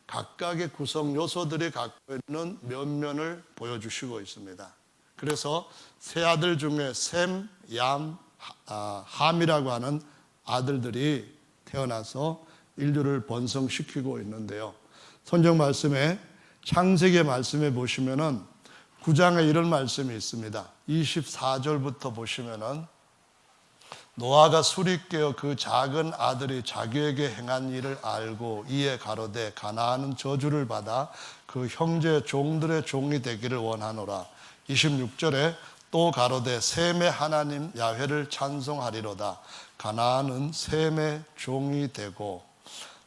각각의 구성 요소들이 갖고 있는 면면을 보여주시고 있습니다. 그래서 세 아들 중에 셈, 얌, 함이라고 하는 아들들이 태어나서 인류를 번성시키고 있는데요. 성경 말씀에, 창세기 말씀에 보시면은 9장에 이런 말씀이 있습니다. 24절부터 보시면은, 노아가 술이 깨어 그 작은 아들이 자기에게 행한 일을 알고 이에 가로되 가나안은 저주를 받아 그 형제 종들의 종이 되기를 원하노라. 26절에 또 가로되 셈의 하나님 야훼를 찬송하리로다. 가나안은 셈의 종이 되고,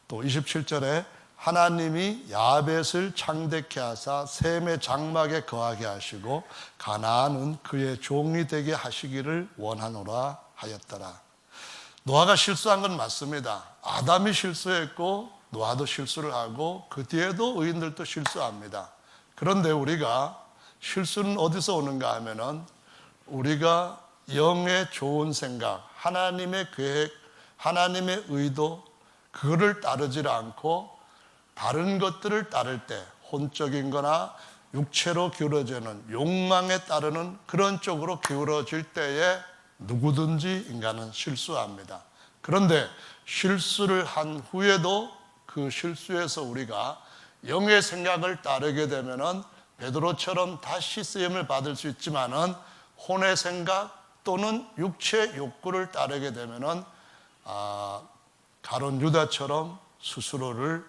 또 27절에 하나님이 야벳을 창대케 하사 셈의 장막에 거하게 하시고 가나안은 그의 종이 되게 하시기를 원하노라 하였더라. 노아가 실수한 건 맞습니다. 아담이 실수했고 노아도 실수를 하고 그 뒤에도 의인들도 실수합니다. 그런데 우리가 실수는 어디서 오는가 하면은, 우리가 영의 좋은 생각, 하나님의 계획, 하나님의 의도, 그거를 따르지 않고 다른 것들을 따를 때, 혼적인 거나 육체로 기울어지는 욕망에 따르는 그런 쪽으로 기울어질 때에 누구든지 인간은 실수합니다. 그런데 실수를 한 후에도 그 실수에서 우리가 영의 생각을 따르게 되면은 베드로처럼 다시 쓰임을 받을 수 있지만은, 혼의 생각 또는 육체 욕구를 따르게 되면은 가룟 유다처럼 스스로를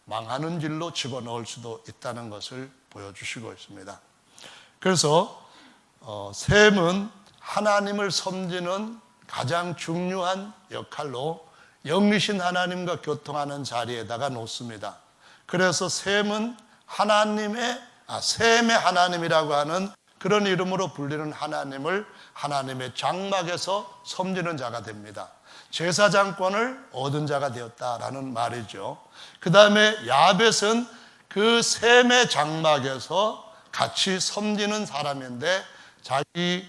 망하는 길로 집어넣을 수도 있다는 것을 보여주시고 있습니다. 그래서 셈은 하나님을 섬기는 가장 중요한 역할로 영이신 하나님과 교통하는 자리에다가 놓습니다. 그래서 셈은 셈의 하나님이라고 하는 그런 이름으로 불리는 하나님을 하나님의 장막에서 섬기는 자가 됩니다. 제사장권을 얻은 자가 되었다라는 말이죠. 그 다음에 야벳은 그 셈의 장막에서 같이 섬기는 사람인데, 자기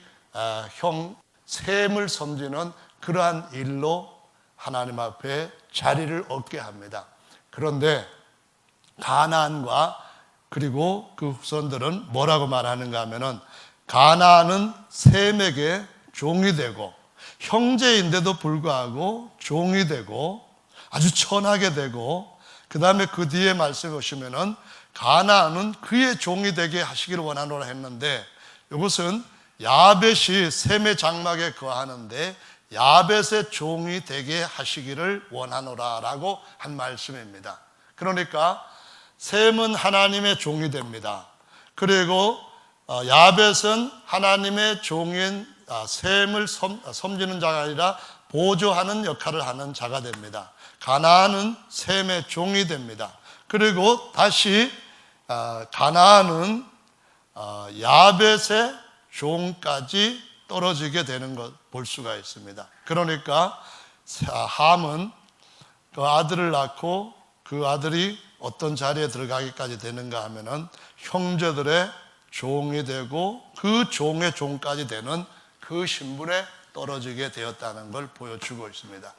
형 셈을 섬기는 그러한 일로 하나님 앞에 자리를 얻게 합니다. 그런데 가나안과 그리고 그 후손들은 뭐라고 말하는가 하면은, 가나안은 셈에게 종이 되고, 형제인데도 불구하고 종이 되고 아주 천하게 되고, 그 다음에 그 뒤에 말씀해 보시면은 가나안은 그의 종이 되게 하시기를 원하노라 했는데, 이것은 야벳이 셈의 장막에 거하는데 야벳의 종이 되게 하시기를 원하노라라고 한 말씀입니다. 그러니까 셈은 하나님의 종이 됩니다. 그리고 야벳은 하나님의 종인 셈을 섬기는 자가 아니라 보조하는 역할을 하는 자가 됩니다. 가나안은 셈의 종이 됩니다. 그리고 다시 가나안은 야벳의 종까지 떨어지게 되는 것 볼 수가 있습니다. 그러니까 함은 그 아들을 낳고 그 아들이 어떤 자리에 들어가기까지 되는가 하면은 형제들의 종이 되고 그 종의 종까지 되는 그 신분에 떨어지게 되었다는 걸 보여주고 있습니다.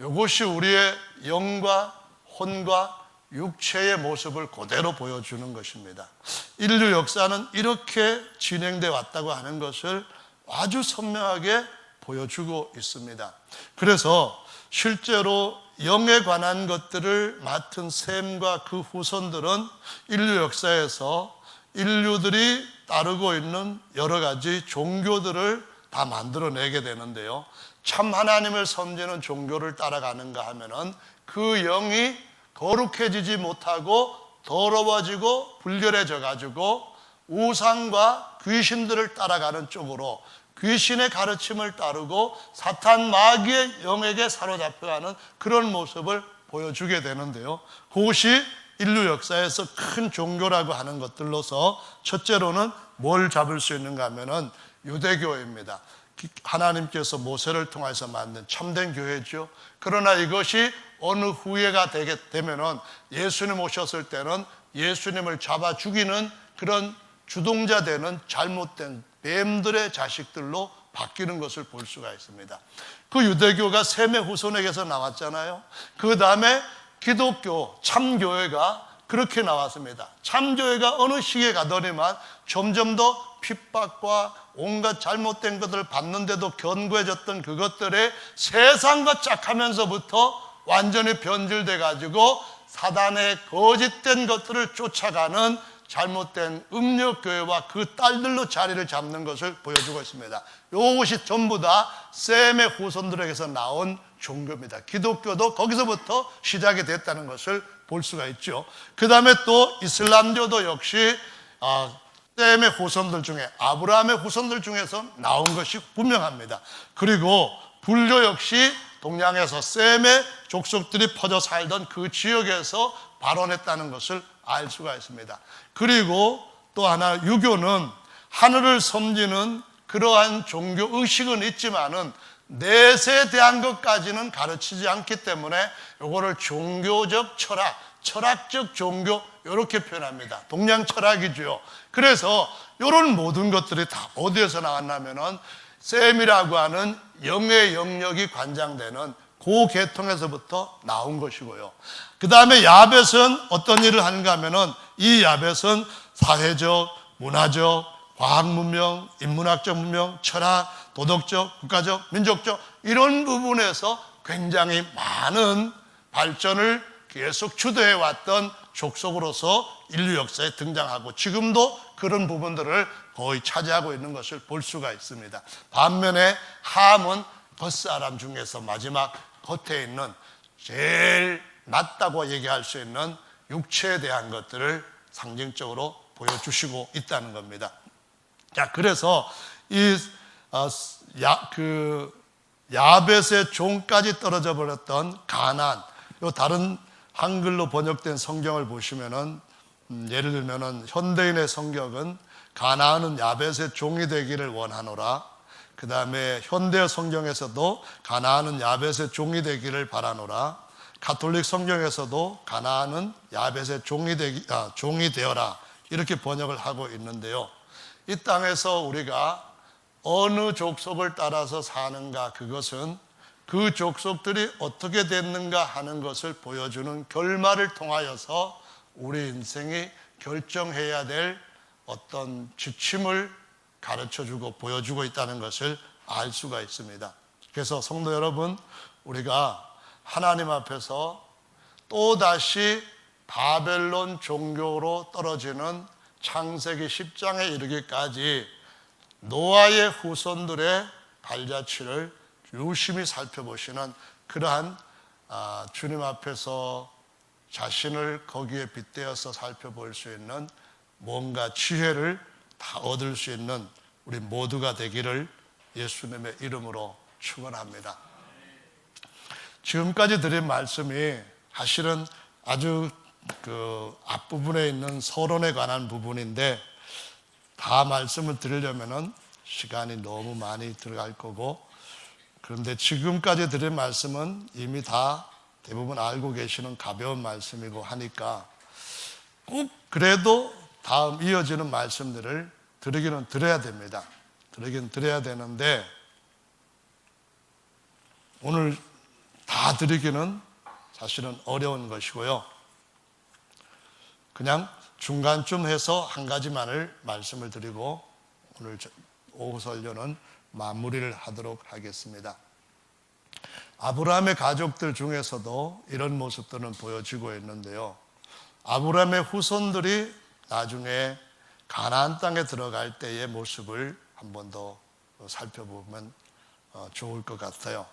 이것이 우리의 영과 혼과 육체의 모습을 그대로 보여주는 것입니다. 인류 역사는 이렇게 진행되어 왔다고 하는 것을 아주 선명하게 보여주고 있습니다. 그래서 실제로 영에 관한 것들을 맡은 셈과 그 후손들은 인류 역사에서 인류들이 따르고 있는 여러 가지 종교들을 다 만들어내게 되는데요. 참 하나님을 섬기는 종교를 따라가는가 하면은 그 영이 거룩해지지 못하고 더러워지고 불결해져 가지고 우상과 귀신들을 따라가는 쪽으로 귀신의 가르침을 따르고 사탄 마귀의 영에게 사로잡혀가는 그런 모습을 보여주게 되는데요. 그것이 인류 역사에서 큰 종교라고 하는 것들로서 첫째로는 뭘 잡을 수 있는가 하면은 유대교입니다. 하나님께서 모세를 통해서 만든 참된 교회죠. 그러나 이것이 어느 후예가 되게 되면은 예수님 오셨을 때는 예수님을 잡아 죽이는 그런 주동자 되는 잘못된 뱀들의 자식들로 바뀌는 것을 볼 수가 있습니다. 그 유대교가 셈의 후손에게서 나왔잖아요. 그 다음에 기독교 참교회가 그렇게 나왔습니다. 참교회가 어느 시기에 가더니만 점점 더 핍박과 온갖 잘못된 것들을 받는데도 견고해졌던 그것들에 세상과 짝하면서부터 완전히 변질돼 가지고 사단의 거짓된 것들을 쫓아가는 잘못된 음력교회와 그 딸들로 자리를 잡는 것을 보여주고 있습니다. 이것이 전부 다 셈의 후손들에게서 나온 종교입니다. 기독교도 거기서부터 시작이 됐다는 것을 볼 수가 있죠. 그 다음에 또 이슬람교도 역시 셈의 후손들 중에 아브라함의 후손들 중에서 나온 것이 분명합니다. 그리고 불교 역시 동양에서 셈의 족속들이 퍼져 살던 그 지역에서 발원했다는 것을 알 수가 있습니다. 그리고 또 하나 유교는 하늘을 섬기는 그러한 종교 의식은 있지만은 넷에 대한 것까지는 가르치지 않기 때문에 이거를 종교적 철학, 철학적 종교 이렇게 표현합니다. 동양 철학이죠. 그래서 이런 모든 것들이 다 어디에서 나왔냐면은 셈이라고 하는 영의 영역이 관장되는 그 계통에서부터 나온 것이고요. 그 다음에 야벳은 어떤 일을 하는가 하면은 이 야벳은 사회적, 문화적, 과학 문명, 인문학적 문명, 철학, 도덕적, 국가적, 민족적 이런 부분에서 굉장히 많은 발전을 계속 주도해 왔던 족속으로서 인류 역사에 등장하고 지금도 그런 부분들을 거의 차지하고 있는 것을 볼 수가 있습니다. 반면에 함은 겉사람 중에서 마지막 겉에 있는 제일 낮다고 얘기할 수 있는 육체에 대한 것들을 상징적으로 보여주시고 있다는 겁니다. 자, 그래서 이 야벳의 종까지 떨어져 버렸던 가나안, 요 다른 한글로 번역된 성경을 보시면은 예를 들면은 현대인의 성경은 가나안은 야벳의 종이 되기를 원하노라. 그 다음에 현대 성경에서도 가나안은 야벳의 종이 되기를 바라노라. 가톨릭 성경에서도 가나안은 야벳의 종이 되어라. 이렇게 번역을 하고 있는데요. 이 땅에서 우리가 어느 족속을 따라서 사는가, 그것은 그 족속들이 어떻게 됐는가 하는 것을 보여주는 결말을 통하여서 우리 인생이 결정해야 될 어떤 지침을 가르쳐주고 보여주고 있다는 것을 알 수가 있습니다. 그래서 성도 여러분, 우리가 하나님 앞에서 또다시 바벨론 종교로 떨어지는 창세기 10장에 이르기까지 노아의 후손들의 발자취를 유심히 살펴보시는 그러한 주님 앞에서 자신을 거기에 빗대어서 살펴볼 수 있는 뭔가 지혜를 다 얻을 수 있는 우리 모두가 되기를 예수님의 이름으로 축원합니다. 지금까지 드린 말씀이 사실은 아주 그 앞부분에 있는 서론에 관한 부분인데 다 말씀을 드리려면은 시간이 너무 많이 들어갈 거고, 그런데 지금까지 드린 말씀은 이미 다 대부분 알고 계시는 가벼운 말씀이고 하니까 꼭 그래도 다음 이어지는 말씀들을 드리기는 드려야 됩니다. 드리긴 드려야 되는데 오늘 다 드리기는 사실은 어려운 것이고요. 그냥 중간쯤 해서 한 가지만을 말씀을 드리고 오늘 오후 설교는 마무리를 하도록 하겠습니다. 아브라함의 가족들 중에서도 이런 모습들은 보여지고 있는데요. 아브라함의 후손들이 나중에 가나안 땅에 들어갈 때의 모습을 한 번 더 살펴보면 좋을 것 같아요.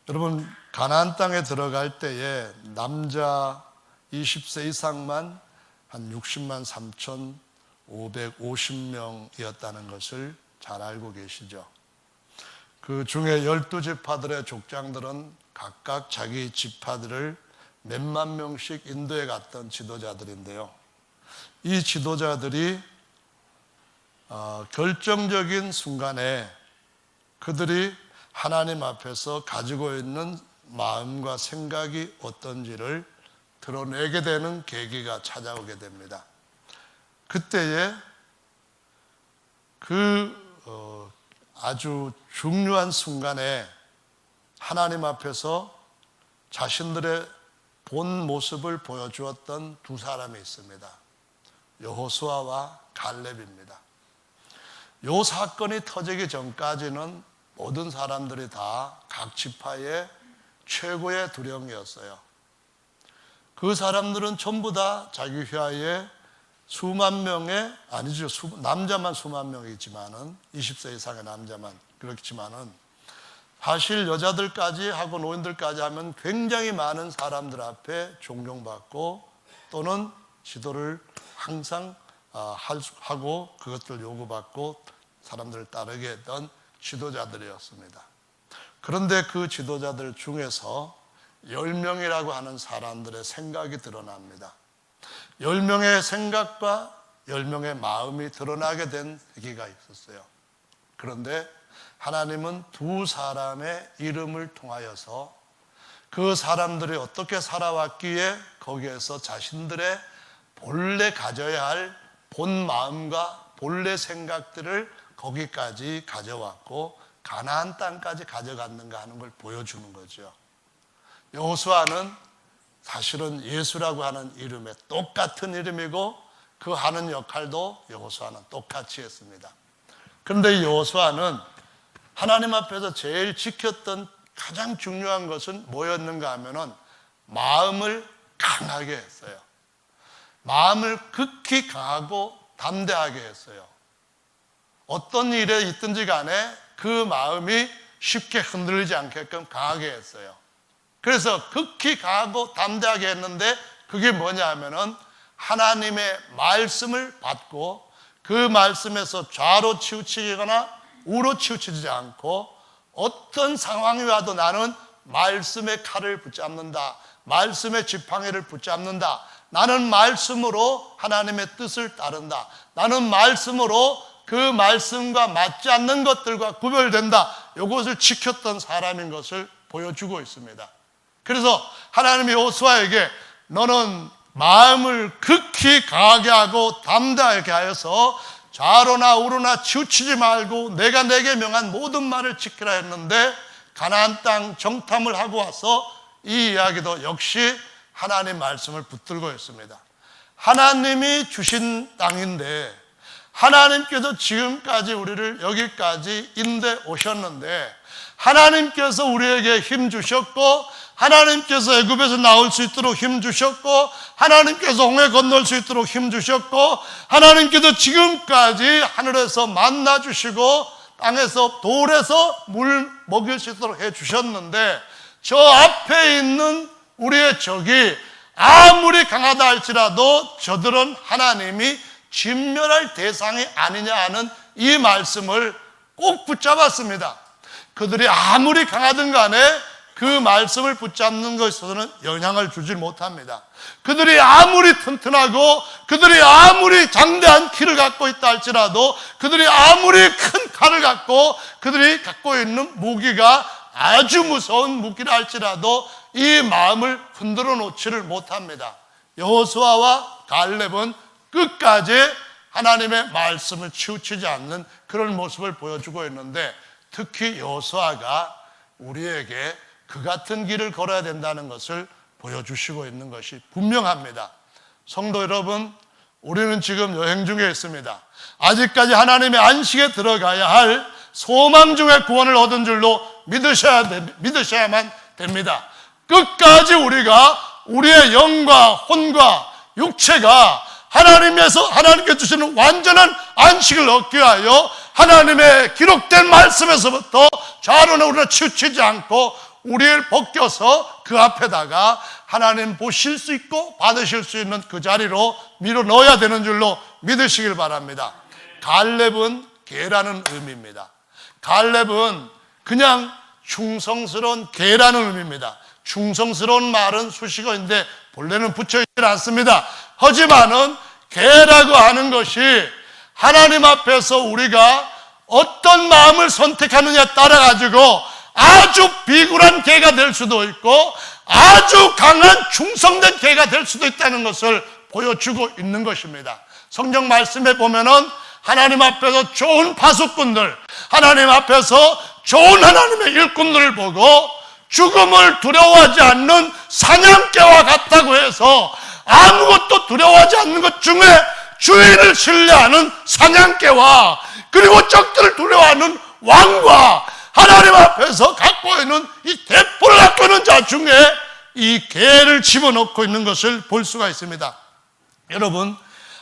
여러분, 가나안 땅에 들어갈 때에 남자 20세 이상만 한 60만 3,550명이었다는 것을 잘 알고 계시죠. 그 중에 12지파들의 족장들은 각각 자기 지파들을 몇만 명씩 인도에 갔던 지도자들인데요. 이 지도자들이 결정적인 순간에 그들이 하나님 앞에서 가지고 있는 마음과 생각이 어떤지를 드러내게 되는 계기가 찾아오게 됩니다. 그때에 아주 중요한 순간에 하나님 앞에서 자신들의 본 모습을 보여주었던 두 사람이 있습니다. 여호수아와 갈렙입니다. 이 사건이 터지기 전까지는 모든 사람들이 다 각 지파의 최고의 두령이었어요. 그 사람들은 전부 다 자기 휘하에 수만 명의, 아니죠, 남자만 수만 명이지만은 20세 이상의 남자만 그렇지만은 사실 여자들까지 하고 노인들까지 하면 굉장히 많은 사람들 앞에 존경받고 또는 지도를 항상 하고 그것들 요구받고 사람들을 따르게 했던 지도자들이었습니다. 그런데 그 지도자들 중에서 10명이라고 하는 사람들의 생각이 드러납니다. 10명의 생각과 10명의 마음이 드러나게 된 계기가 있었어요. 그런데 하나님은 두 사람의 이름을 통하여서 그 사람들이 어떻게 살아왔기에 거기에서 자신들의 본래 가져야 할 본 마음과 본래 생각들을 거기까지 가져왔고 가나안 땅까지 가져갔는가 하는 걸 보여주는 거죠. 여호수아는 사실은 예수라고 하는 이름에 똑같은 이름이고 그 하는 역할도 여호수아는 똑같이 했습니다. 그런데 여호수아는 하나님 앞에서 제일 지켰던 가장 중요한 것은 뭐였는가 하면은 마음을 강하게 했어요. 마음을 극히 강하고 담대하게 했어요. 어떤 일에 있든지 간에 그 마음이 쉽게 흔들리지 않게끔 강하게 했어요. 그래서 극히 강하고 담대하게 했는데 그게 뭐냐 하면은 하나님의 말씀을 받고 그 말씀에서 좌로 치우치거나 우로 치우치지 않고 어떤 상황이 와도 나는 말씀의 칼을 붙잡는다. 말씀의 지팡이를 붙잡는다. 나는 말씀으로 하나님의 뜻을 따른다. 나는 말씀으로 그 말씀과 맞지 않는 것들과 구별된다. 이것을 지켰던 사람인 것을 보여주고 있습니다. 그래서 하나님이 여호수아에게 너는 마음을 극히 강하게 하고 담대하게 하여서 좌로나 우로나 치우치지 말고 내가 내게 명한 모든 말을 지키라 했는데 가나안 땅 정탐을 하고 와서 이 이야기도 역시 하나님 말씀을 붙들고 있습니다. 하나님이 주신 땅인데 하나님께서 지금까지 우리를 여기까지 인도해 오셨는데 하나님께서 우리에게 힘 주셨고 하나님께서 애굽에서 나올 수 있도록 힘 주셨고 하나님께서 홍해 건널 수 있도록 힘 주셨고 하나님께서 지금까지 하늘에서 만나 주시고 땅에서 돌에서 물 먹일 수 있도록 해 주셨는데 저 앞에 있는 우리의 적이 아무리 강하다 할지라도 저들은 하나님이 진멸할 대상이 아니냐 하는 이 말씀을 꼭 붙잡았습니다. 그들이 아무리 강하든 간에 그 말씀을 붙잡는 것에서는 영향을 주지 못합니다. 그들이 아무리 튼튼하고 그들이 아무리 장대한 키를 갖고 있다 할지라도 그들이 아무리 큰 칼을 갖고 그들이 갖고 있는 무기가 아주 무서운 무기라 할지라도 이 마음을 흔들어 놓지를 못합니다. 여호수아와 갈렙은 끝까지 하나님의 말씀을 치우치지 않는 그런 모습을 보여주고 있는데 특히 여호수아가 우리에게 그 같은 길을 걸어야 된다는 것을 보여주시고 있는 것이 분명합니다. 성도 여러분, 우리는 지금 여행 중에 있습니다. 아직까지 하나님의 안식에 들어가야 할 소망 중에 구원을 얻은 줄로 믿으셔야만 됩니다. 끝까지 우리가 우리의 영과 혼과 육체가 하나님께 주시는 완전한 안식을 얻기 위하여 하나님의 기록된 말씀에서부터 좌로나 우리나 치우치지 않고 우리를 벗겨서 그 앞에다가 하나님 보실 수 있고 받으실 수 있는 그 자리로 밀어 넣어야 되는 줄로 믿으시길 바랍니다. 갈렙은 개라는 의미입니다. 갈렙은 그냥 충성스러운 개라는 의미입니다. 충성스러운 말은 수식어인데 본래는 붙여있지 않습니다. 하지만은 개라고 하는 것이 하나님 앞에서 우리가 어떤 마음을 선택하느냐에 따라 가지고 아주 비굴한 개가 될 수도 있고 아주 강한 충성된 개가 될 수도 있다는 것을 보여주고 있는 것입니다. 성경 말씀에 보면은 하나님 앞에서 좋은 파수꾼들, 하나님 앞에서 좋은 하나님의 일꾼들을 보고 죽음을 두려워하지 않는 사냥개와 같다고 해서 아무것도 두려워하지 않는 것 중에 주인을 신뢰하는 사냥개와 그리고 적들을 두려워하는 왕과 하나님 앞에서 갖고 있는 이 대포를 갖고 있는 자 중에 이 개를 집어넣고 있는 것을 볼 수가 있습니다. 여러분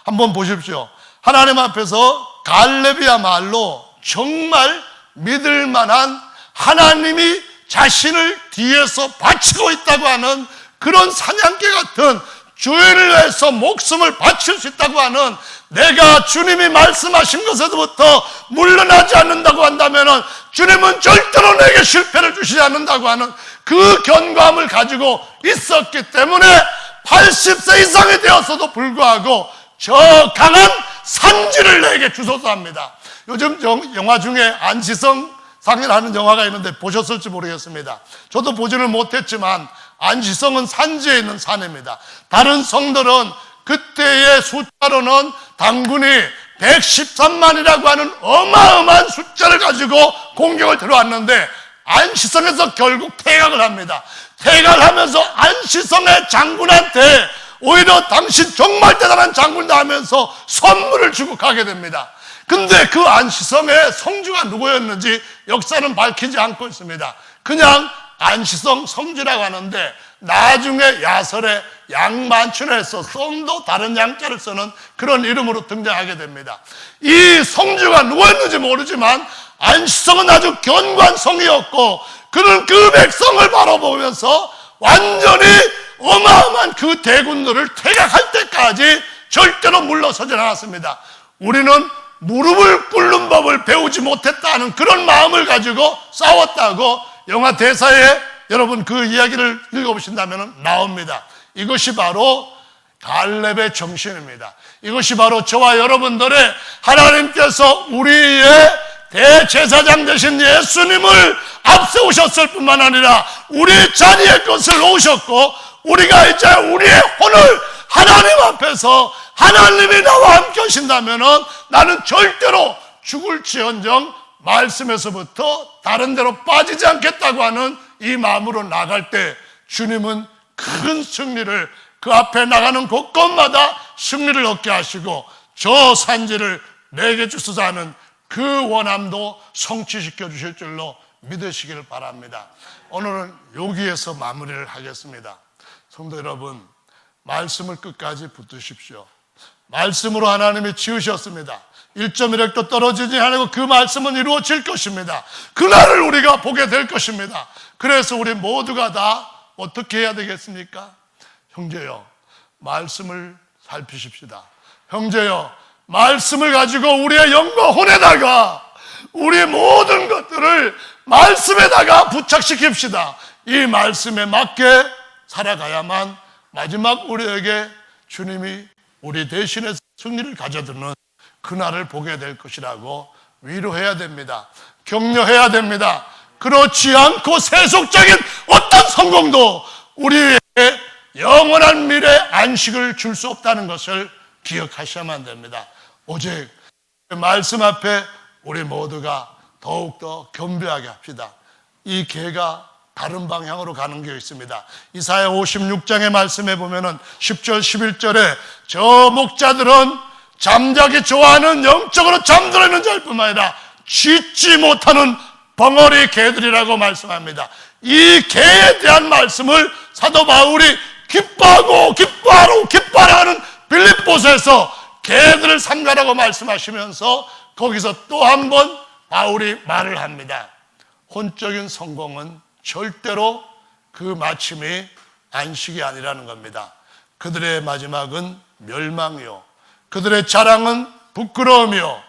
한번 보십시오. 하나님 앞에서 갈렙이야말로 정말 믿을 만한 하나님이 자신을 뒤에서 바치고 있다고 하는 그런 사냥개 같은 주인을 위해서 목숨을 바칠 수 있다고 하는 내가 주님이 말씀하신 것에서부터 물러나지 않는다고 한다면 주님은 절대로 내게 실패를 주시지 않는다고 하는 그 견고함을 가지고 있었기 때문에 80세 이상이 되었어도 불구하고 저 강한 산지를 내게 주소서 합니다. 요즘 영화 중에 안시성 상이라는 영화가 있는데 보셨을지 모르겠습니다. 저도 보지는 못했지만 안시성은 산지에 있는 산입니다. 다른 성들은 그때의 숫자로는 당군이 113만이라고 하는 어마어마한 숫자를 가지고 공격을 들어왔는데 안시성에서 결국 퇴각을 합니다. 퇴각을 하면서 안시성의 장군한테 오히려 당신 정말 대단한 장군이다 하면서 선물을 주고 가게 됩니다. 근데 그 안시성의 성주가 누구였는지 역사는 밝히지 않고 있습니다. 그냥 안시성 성주라고 하는데 나중에 야설에 양만춘에서 성도 다른 양자를 쓰는 그런 이름으로 등장하게 됩니다. 이 성주가 누구였는지 모르지만 안시성은 아주 견고한 성이었고 그는 그 백성을 바라보면서 완전히 어마어마한 그 대군들을 퇴각할 때까지 절대로 물러서지 않았습니다. 우리는 무릎을 꿇는 법을 배우지 못했다는 그런 마음을 가지고 싸웠다고 영화 대사에 여러분 그 이야기를 읽어보신다면 나옵니다. 이것이 바로 갈렙의 정신입니다. 이것이 바로 저와 여러분들의 하나님께서 우리의 대제사장 되신 예수님을 앞세우셨을 뿐만 아니라 우리 자리에 것을 놓으셨고 우리가 이제 우리의 혼을 하나님 앞에서 하나님이 나와 함께 하신다면 나는 절대로 죽을지언정 말씀에서부터 다른 데로 빠지지 않겠다고 하는 이 마음으로 나갈 때 주님은 큰 승리를 그 앞에 나가는 곳곳마다 승리를 얻게 하시고 저 산지를 내게 주소서 하는 그 원함도 성취시켜 주실 줄로 믿으시길 바랍니다. 오늘은 여기에서 마무리를 하겠습니다. 성도 여러분, 말씀을 끝까지 붙드십시오. 말씀으로 하나님이 지으셨습니다. 1.1획도 떨어지지 않고 그 말씀은 이루어질 것입니다. 그날을 우리가 보게 될 것입니다. 그래서 우리 모두가 다 어떻게 해야 되겠습니까? 형제여, 말씀을 살피십시다. 형제여, 말씀을 가지고 우리의 영과 혼에다가 우리 모든 것들을 말씀에다가 부착시킵시다. 이 말씀에 맞게 살아가야만 마지막 우리에게 주님이 우리 대신에 승리를 가져드는 그날을 보게 될 것이라고 위로해야 됩니다. 격려해야 됩니다. 그렇지 않고 세속적인 어떤 성공도 우리에게 영원한 미래 안식을 줄 수 없다는 것을 기억하셔야만 됩니다. 오직 말씀 앞에 우리 모두가 더욱더 겸비하게 합시다. 이 개가 다른 방향으로 가는 게 있습니다. 이사야 56장의 말씀에 보면은 10절 11절에 저 목자들은 잠자기 좋아하는 영적으로 잠들어 있는 자일 뿐만 아니라 짖지 못하는 벙어리 개들이라고 말씀합니다. 이 개에 대한 말씀을 사도 바울이 기뻐하는 빌립보서에서 개들을 삼가라고 말씀하시면서 거기서 또 한 번 바울이 말을 합니다. 혼적인 성공은 절대로 그 마침이 안식이 아니라는 겁니다. 그들의 마지막은 멸망이요, 그들의 자랑은 부끄러움이요,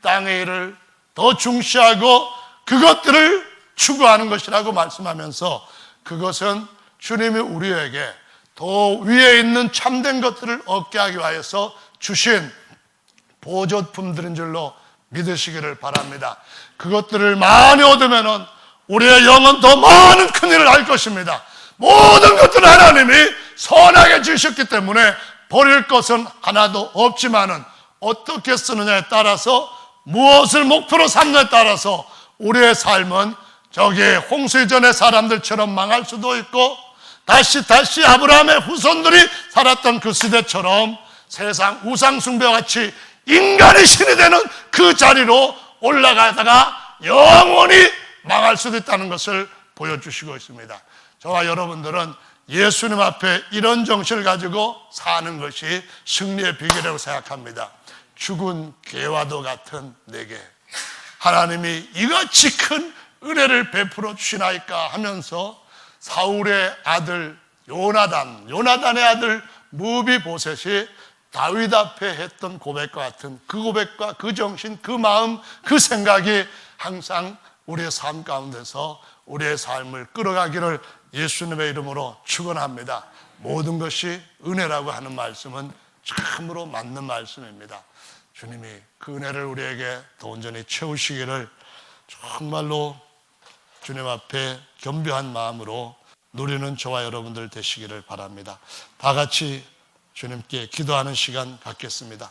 땅의 일을 더 중시하고 그것들을 추구하는 것이라고 말씀하면서, 그것은 주님이 우리에게 더 위에 있는 참된 것들을 얻게 하기 위해서 주신 보조품들인 줄로 믿으시기를 바랍니다. 그것들을 많이 얻으면 우리의 영은 더 많은 큰일을 할 것입니다. 모든 것들은 하나님이 선하게 주셨기 때문에 버릴 것은 하나도 없지만은 어떻게 쓰느냐에 따라서, 무엇을 목표로 삼느냐에 따라서 우리의 삶은 저기 홍수이전의 사람들처럼 망할 수도 있고, 다시 아브라함의 후손들이 살았던 그 시대처럼 세상 우상숭배와 같이 인간의 신이 되는 그 자리로 올라가다가 영원히 망할 수도 있다는 것을 보여주시고 있습니다. 저와 여러분들은 예수님 앞에 이런 정신을 가지고 사는 것이 승리의 비결이라고 생각합니다. 죽은 개와도 같은 내게 하나님이 이같이 큰 은혜를 베풀어 주시나이까 하면서 사울의 아들 요나단의 아들 무비보셋이 다윗 앞에 했던 고백과 같은 그 고백과 그 정신, 그 마음, 그 생각이 항상 우리의 삶 가운데서 우리의 삶을 끌어가기를 예수님의 이름으로 축원합니다. 모든 것이 은혜라고 하는 말씀은 참으로 맞는 말씀입니다. 주님이 그 은혜를 우리에게 더 온전히 채우시기를 정말로 주님 앞에 겸비한 마음으로 누리는 저와 여러분들 되시기를 바랍니다. 다 같이 주님께 기도하는 시간 갖겠습니다.